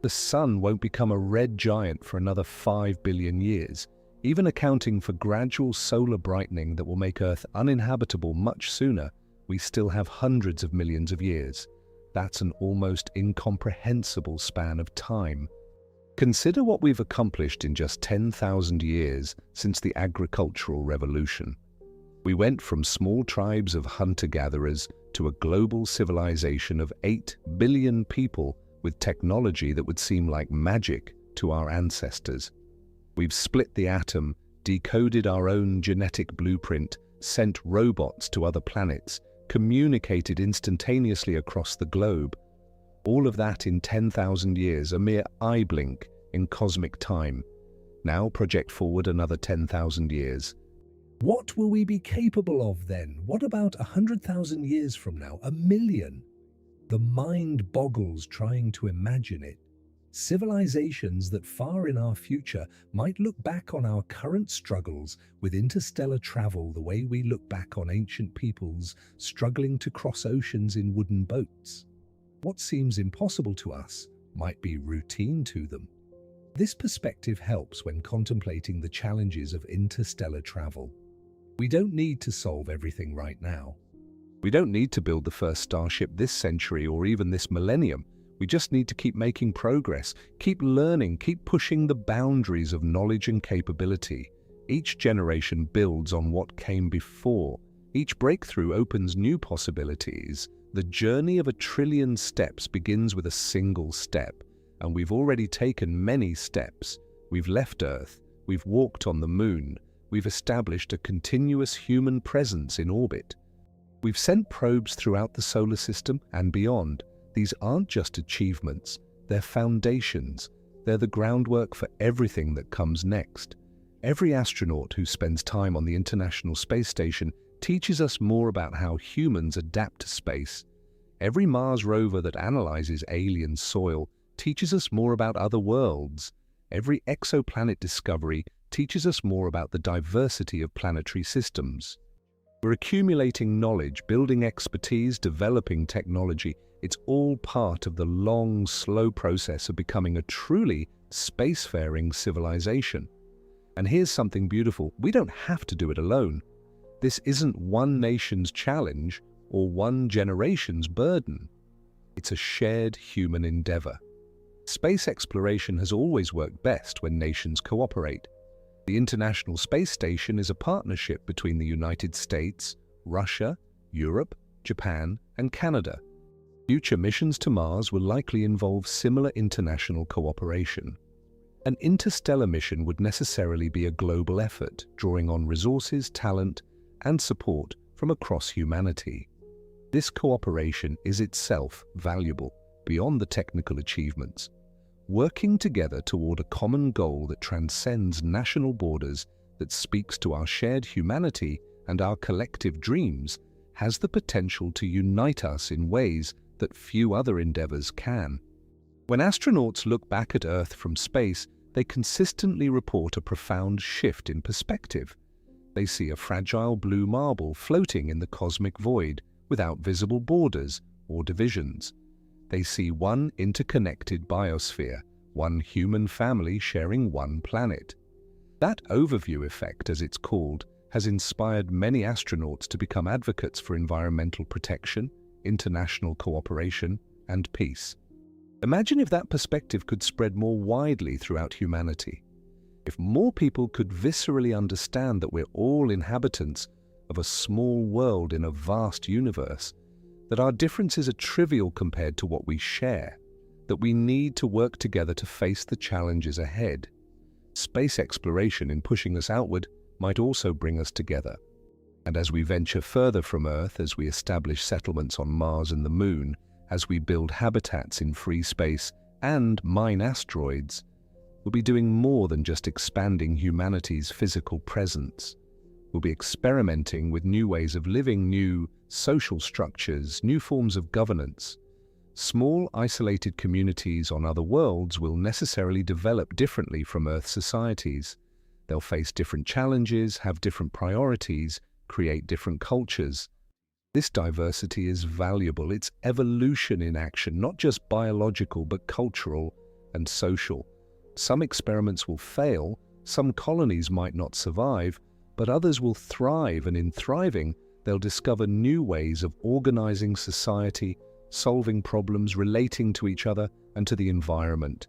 The sun won't become a red giant for another 5 billion years, even accounting for gradual solar brightening that will make Earth uninhabitable much sooner. We still have hundreds of millions of years. That's an almost incomprehensible span of time. Consider what we've accomplished in just 10,000 years since the agricultural revolution. We went from small tribes of hunter-gatherers to a global civilization of 8 billion people with technology that would seem like magic to our ancestors. We've split the atom, decoded our own genetic blueprint, sent robots to other planets, communicated instantaneously across the globe. All of that in 10,000 years, a mere eye blink in cosmic time. Now project forward another 10,000 years. What will we be capable of then? What about 100,000 years from now? 1,000,000? The mind boggles trying to imagine it. Civilizations that far in our future might look back on our current struggles with interstellar travel the way we look back on ancient peoples struggling to cross oceans in wooden boats. What seems impossible to us might be routine to them. This perspective helps when contemplating the challenges of interstellar travel. We don't need to solve everything right now. We don't need to build the first starship this century or even this millennium. We just need to keep making progress, keep learning, keep pushing the boundaries of knowledge and capability. Each generation builds on what came before. Each breakthrough opens new possibilities. The journey of 1 trillion steps begins with a single step, and we've already taken many steps. We've left Earth, we've walked on the moon, we've established a continuous human presence in orbit. We've sent probes throughout the solar system and beyond. These aren't just achievements, they're foundations. They're the groundwork for everything that comes next. Every astronaut who spends time on the International Space Station teaches us more about how humans adapt to space. Every Mars rover that analyzes alien soil teaches us more about other worlds. Every exoplanet discovery teaches us more about the diversity of planetary systems. We're accumulating knowledge, building expertise, developing technology. It's all part of the long, slow process of becoming a truly spacefaring civilization. And here's something beautiful. We don't have to do it alone. This isn't one nation's challenge or one generation's burden. It's a shared human endeavor. Space exploration has always worked best when nations cooperate. The International Space Station is a partnership between the United States, Russia, Europe, Japan, and Canada. Future missions to Mars will likely involve similar international cooperation. An interstellar mission would necessarily be a global effort, drawing on resources, talent, and support from across humanity. This cooperation is itself valuable, beyond the technical achievements. Working together toward a common goal that transcends national borders, that speaks to our shared humanity and our collective dreams, has the potential to unite us in ways that few other endeavors can. When astronauts look back at Earth from space, they consistently report a profound shift in perspective. They see a fragile blue marble floating in the cosmic void, without visible borders or divisions. They see one interconnected biosphere, one human family sharing one planet. That overview effect, as it's called, has inspired many astronauts to become advocates for environmental protection, international cooperation, and peace. Imagine if that perspective could spread more widely throughout humanity. If more people could viscerally understand that we're all inhabitants of a small world in a vast universe, that our differences are trivial compared to what we share, that we need to work together to face the challenges ahead. Space exploration, in pushing us outward, might also bring us together. And as we venture further from Earth, as we establish settlements on Mars and the Moon, as we build habitats in free space and mine asteroids, we'll be doing more than just expanding humanity's physical presence. We'll be experimenting with new ways of living, new social structures, new forms of governance. Small, isolated communities on other worlds will necessarily develop differently from Earth societies. They'll face different challenges, have different priorities, create different cultures. This diversity is valuable. It's evolution in action, not just biological, but cultural and social. Some experiments will fail, some colonies might not survive, but others will thrive, and in thriving, they'll discover new ways of organizing society, solving problems, relating to each other and to the environment.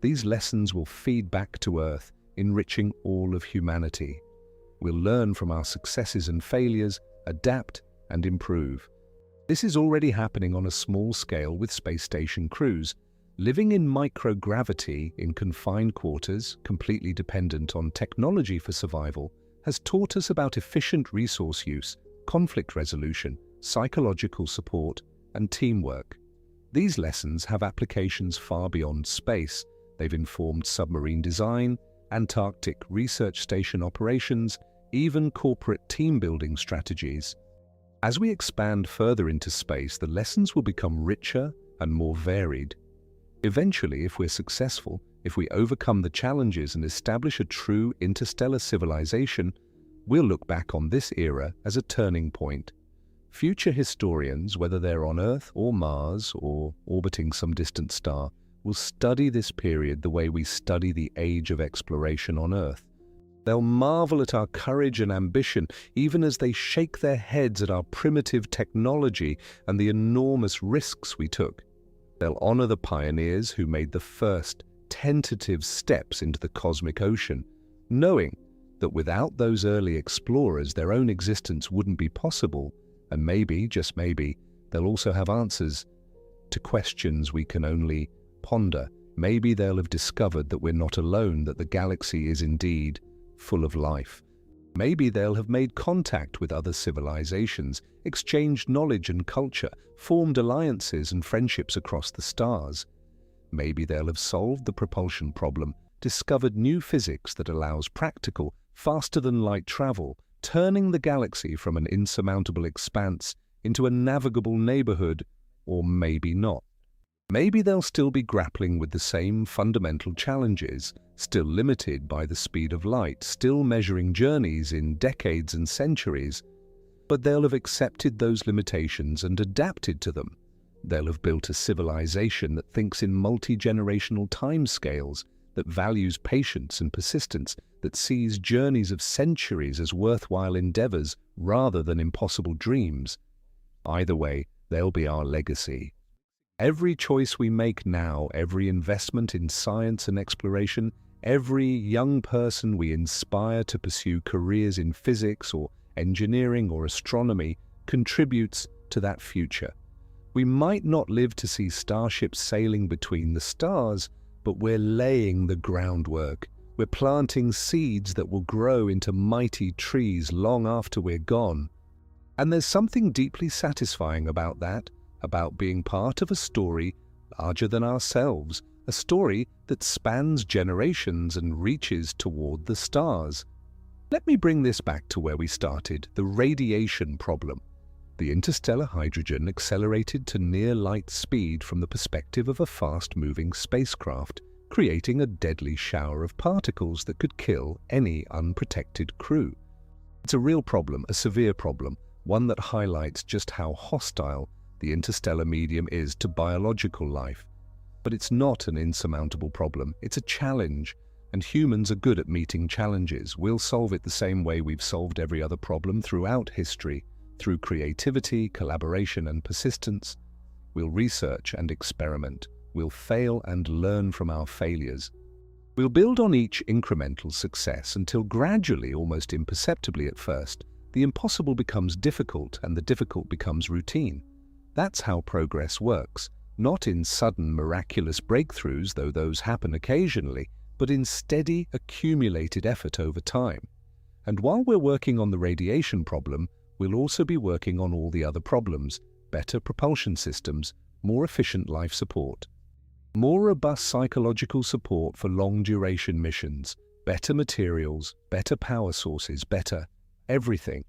These lessons will feed back to Earth, enriching all of humanity. We'll learn from our successes and failures, adapt and improve. This is already happening on a small scale with space station crews. Living in microgravity in confined quarters, completely dependent on technology for survival, has taught us about efficient resource use, conflict resolution, psychological support, and teamwork. These lessons have applications far beyond space. They've informed submarine design, Antarctic research station operations, even corporate team-building strategies. As we expand further into space, the lessons will become richer and more varied. Eventually, if we're successful, if we overcome the challenges and establish a true interstellar civilization, we'll look back on this era as a turning point. Future historians, whether they're on Earth or Mars or orbiting some distant star, will study this period the way we study the age of exploration on Earth. They'll marvel at our courage and ambition, even as they shake their heads at our primitive technology and the enormous risks we took. They'll honor the pioneers who made the first tentative steps into the cosmic ocean, knowing that without those early explorers, their own existence wouldn't be possible, and maybe, just maybe, they'll also have answers to questions we can only ponder. Maybe they'll have discovered that we're not alone, that the galaxy is indeed full of life. Maybe they'll have made contact with other civilizations, exchanged knowledge and culture, formed alliances and friendships across the stars. Maybe they'll have solved the propulsion problem, discovered new physics that allows practical, faster-than-light travel, turning the galaxy from an insurmountable expanse into a navigable neighborhood, or maybe not. Maybe they'll still be grappling with the same fundamental challenges, still limited by the speed of light, still measuring journeys in decades and centuries, but they'll have accepted those limitations and adapted to them. They'll have built a civilization that thinks in multi-generational timescales, that values patience and persistence, that sees journeys of centuries as worthwhile endeavors rather than impossible dreams. Either way, they'll be our legacy. Every choice we make now, every investment in science and exploration, every young person we inspire to pursue careers in physics or engineering or astronomy contributes to that future. We might not live to see starships sailing between the stars, but we're laying the groundwork. We're planting seeds that will grow into mighty trees long after we're gone. And there's something deeply satisfying about that, about being part of a story larger than ourselves, a story that spans generations and reaches toward the stars. Let me bring this back to where we started, the radiation problem. The interstellar hydrogen accelerated to near light speed from the perspective of a fast-moving spacecraft, creating a deadly shower of particles that could kill any unprotected crew. It's a real problem, a severe problem, one that highlights just how hostile the interstellar medium is to biological life. But it's not an insurmountable problem, it's a challenge, and humans are good at meeting challenges. We'll solve it the same way we've solved every other problem throughout history, through creativity, collaboration, and persistence. We'll research and experiment. We'll fail and learn from our failures. We'll build on each incremental success until gradually, almost imperceptibly at first, the impossible becomes difficult and the difficult becomes routine. That's how progress works, not in sudden miraculous breakthroughs, though those happen occasionally, but in steady, accumulated effort over time. And while we're working on the radiation problem, we'll also be working on all the other problems: better propulsion systems, more efficient life support, more robust psychological support for long-duration missions, better materials, better power sources, better everything.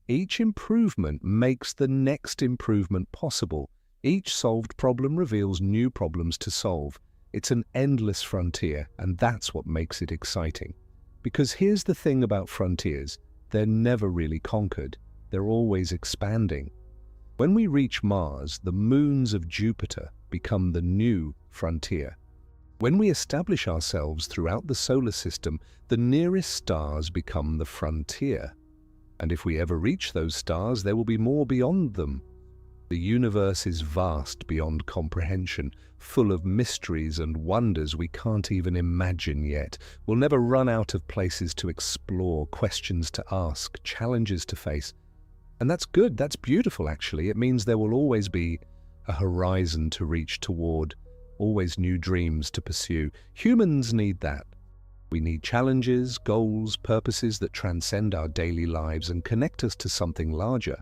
Each improvement makes the next improvement possible. Each solved problem reveals new problems to solve. It's an endless frontier, and that's what makes it exciting. Because here's the thing about frontiers: they're never really conquered. They're always expanding. When we reach Mars, the moons of Jupiter become the new frontier. When we establish ourselves throughout the solar system, the nearest stars become the frontier. And if we ever reach those stars, there will be more beyond them. The universe is vast beyond comprehension, full of mysteries and wonders we can't even imagine yet. We'll never run out of places to explore, questions to ask, challenges to face. And that's good, that's beautiful actually. It means there will always be a horizon to reach toward, always new dreams to pursue. Humans need that. We need challenges, goals, purposes that transcend our daily lives and connect us to something larger.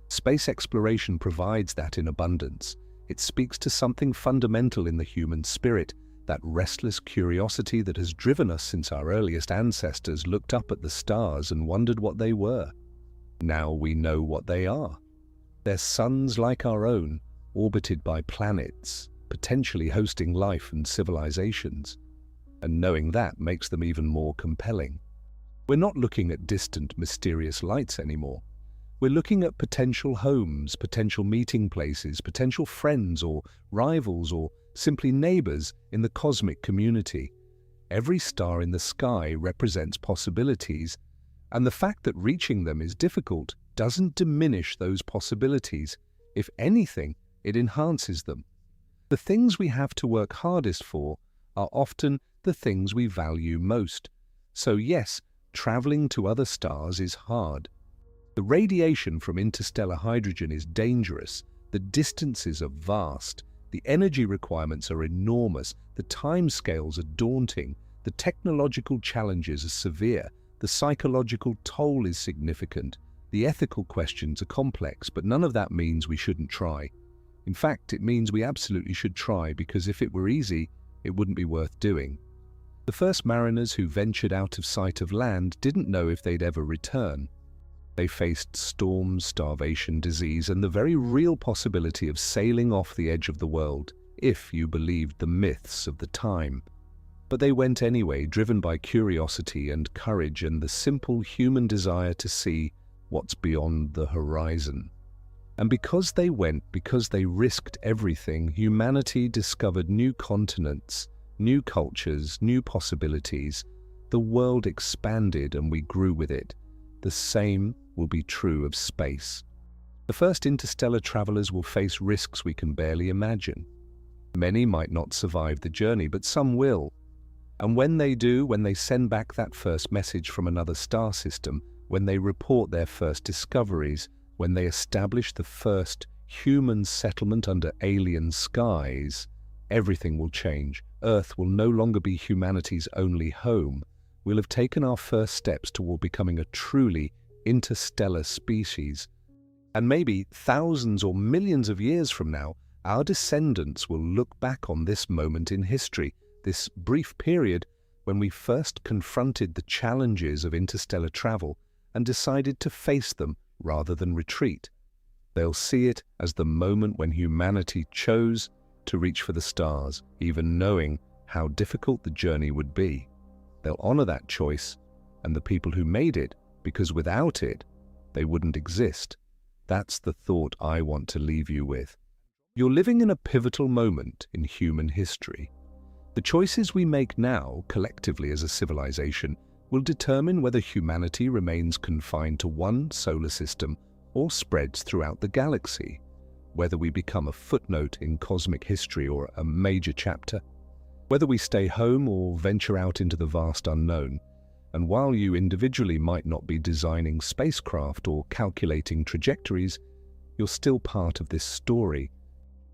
Space exploration provides that in abundance. It speaks to something fundamental in the human spirit, that restless curiosity that has driven us since our earliest ancestors looked up at the stars and wondered what they were. Now we know what they are. They're suns like our own, orbited by planets, potentially hosting life and civilizations. And knowing that makes them even more compelling. We're not looking at distant, mysterious lights anymore. We're looking at potential homes, potential meeting places, potential friends or rivals or simply neighbors in the cosmic community. Every star in the sky represents possibilities, and the fact that reaching them is difficult doesn't diminish those possibilities. If anything, it enhances them. The things we have to work hardest for are often the things we value most. So yes, traveling to other stars is hard. The radiation from interstellar hydrogen is dangerous, the distances are vast, the energy requirements are enormous, the timescales are daunting, the technological challenges are severe, the psychological toll is significant, the ethical questions are complex, but none of that means we shouldn't try. In fact, it means we absolutely should try, because if it were easy, it wouldn't be worth doing. The first mariners who ventured out of sight of land didn't know if they'd ever return. They faced storms, starvation, disease, and the very real possibility of sailing off the edge of the world, if you believed the myths of the time. But they went anyway, driven by curiosity and courage and the simple human desire to see what's beyond the horizon. And because they went, because they risked everything, humanity discovered new continents, new cultures, new possibilities. The world expanded and we grew with it. The same will be true of space. The first interstellar travelers will face risks we can barely imagine. Many might not survive the journey, but some will. And when they do, when they send back that first message from another star system, when they report their first discoveries, when they establish the first human settlement under alien skies, everything will change. Earth will no longer be humanity's only home. We'll have taken our first steps toward becoming a truly interstellar species. And maybe thousands or millions of years from now, our descendants will look back on this moment in history, this brief period when we first confronted the challenges of interstellar travel and decided to face them rather than retreat. They'll see it as the moment when humanity chose to reach for the stars, even knowing how difficult the journey would be. They'll honor that choice and the people who made it, because without it, they wouldn't exist. That's the thought I want to leave you with. You're living in a pivotal moment in human history. The choices we make now, collectively as a civilization, will determine whether humanity remains confined to one solar system or spreads throughout the galaxy, whether we become a footnote in cosmic history or a major chapter, whether we stay home or venture out into the vast unknown. And while you individually might not be designing spacecraft or calculating trajectories, you're still part of this story.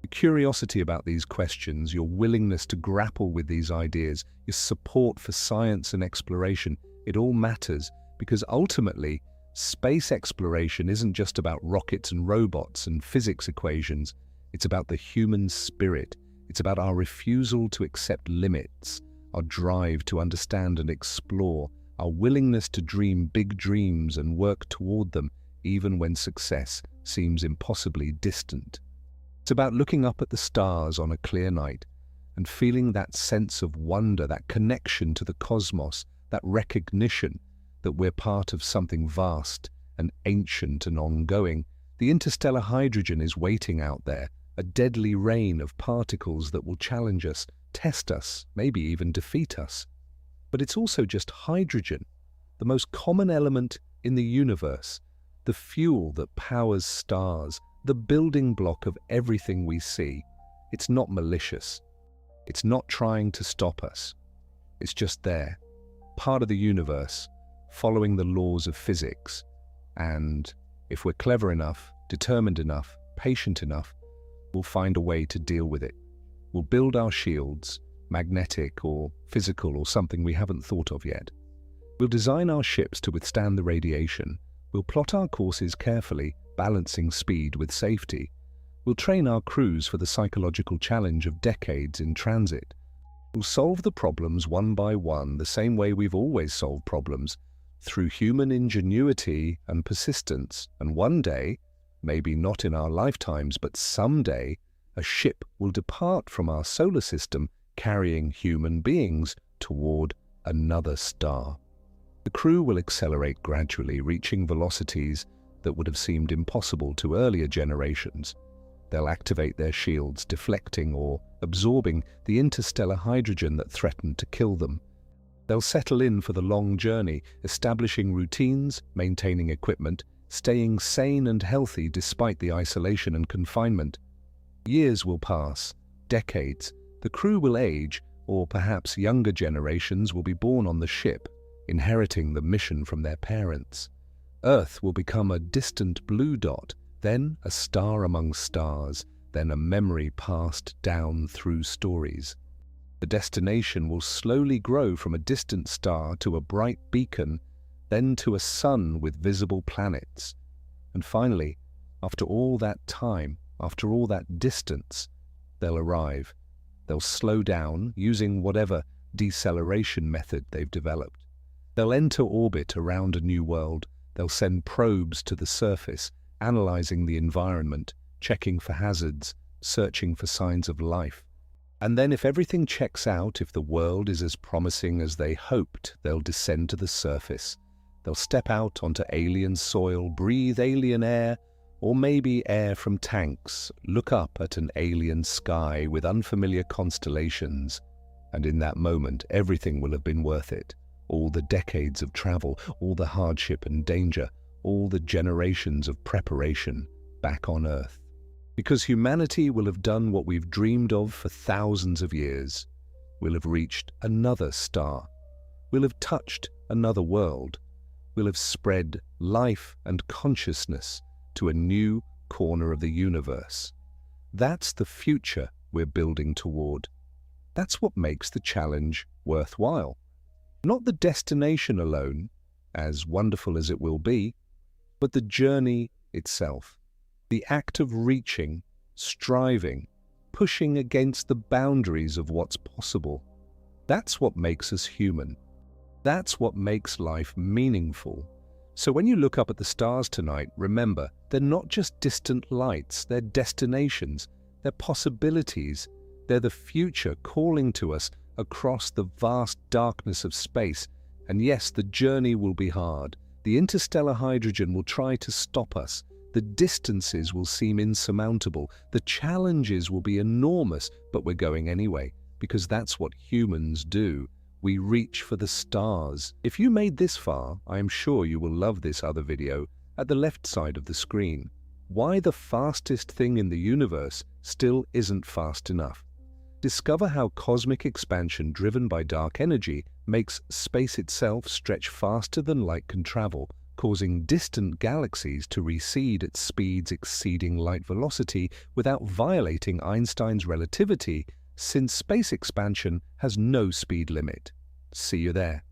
Your curiosity about these questions, your willingness to grapple with these ideas, your support for science and exploration, it all matters because ultimately, space exploration isn't just about rockets and robots and physics equations. It's about the human spirit. It's about our refusal to accept limits, our drive to understand and explore, our willingness to dream big dreams and work toward them even when success seems impossibly distant. It's about looking up at the stars on a clear night and feeling that sense of wonder, that connection to the cosmos, that recognition that we're part of something vast and ancient and ongoing. The interstellar hydrogen is waiting out there, a deadly rain of particles that will challenge us, test us, maybe even defeat us. But it's also just hydrogen, the most common element in the universe, the fuel that powers stars, the building block of everything we see. It's not malicious. It's not trying to stop us. It's just there, part of the universe, following the laws of physics. And if we're clever enough, determined enough, patient enough, we'll find a way to deal with it. We'll build our shields, magnetic or physical or something we haven't thought of yet. We'll design our ships to withstand the radiation. We'll plot our courses carefully, balancing speed with safety. We'll train our crews for the psychological challenge of decades in transit. We'll solve the problems one by one the same way we've always solved problems, through human ingenuity and persistence. And one day, maybe not in our lifetimes, but someday, a ship will depart from our solar system carrying human beings toward another star. The crew will accelerate gradually, reaching velocities that would have seemed impossible to earlier generations. They'll activate their shields, deflecting or absorbing the interstellar hydrogen that threatened to kill them. They'll settle in for the long journey, establishing routines, maintaining equipment, staying sane and healthy despite the isolation and confinement. Years will pass, decades. The crew will age, or perhaps younger generations will be born on the ship, inheriting the mission from their parents. Earth will become a distant blue dot, then a star among stars, then a memory passed down through stories. The destination will slowly grow from a distant star to a bright beacon, then to a sun with visible planets. And finally, after all that time, after all that distance, they'll arrive. They'll slow down using whatever deceleration method they've developed. They'll enter orbit around a new world. They'll send probes to the surface, analyzing the environment, checking for hazards, searching for signs of life. And then if everything checks out, if the world is as promising as they hoped, they'll descend to the surface. They'll step out onto alien soil, breathe alien air, or maybe air from tanks, look up at an alien sky with unfamiliar constellations. And in that moment, everything will have been worth it. All the decades of travel, all the hardship and danger, all the generations of preparation back on Earth. Because humanity will have done what we've dreamed of for thousands of years. We'll have reached another star. We'll have touched another world. We'll have spread life and consciousness to a new corner of the universe. That's the future we're building toward. That's what makes the challenge worthwhile. Not the destination alone, as wonderful as it will be, but the journey itself. The act of reaching, striving, pushing against the boundaries of what's possible. That's what makes us human. That's what makes life meaningful. So when you look up at the stars tonight, remember, they're not just distant lights, they're destinations, they're possibilities, they're the future calling to us across the vast darkness of space. And yes, the journey will be hard. The interstellar hydrogen will try to stop us. The distances will seem insurmountable, the challenges will be enormous, but we're going anyway, because that's what humans do. We reach for the stars. If you made this far, I am sure you will love this other video at the left side of the screen. Why the fastest thing in the universe still isn't fast enough. Discover how cosmic expansion driven by dark energy makes space itself stretch faster than light can travel, causing distant galaxies to recede at speeds exceeding light velocity without violating Einstein's relativity, since space expansion has no speed limit. See you there.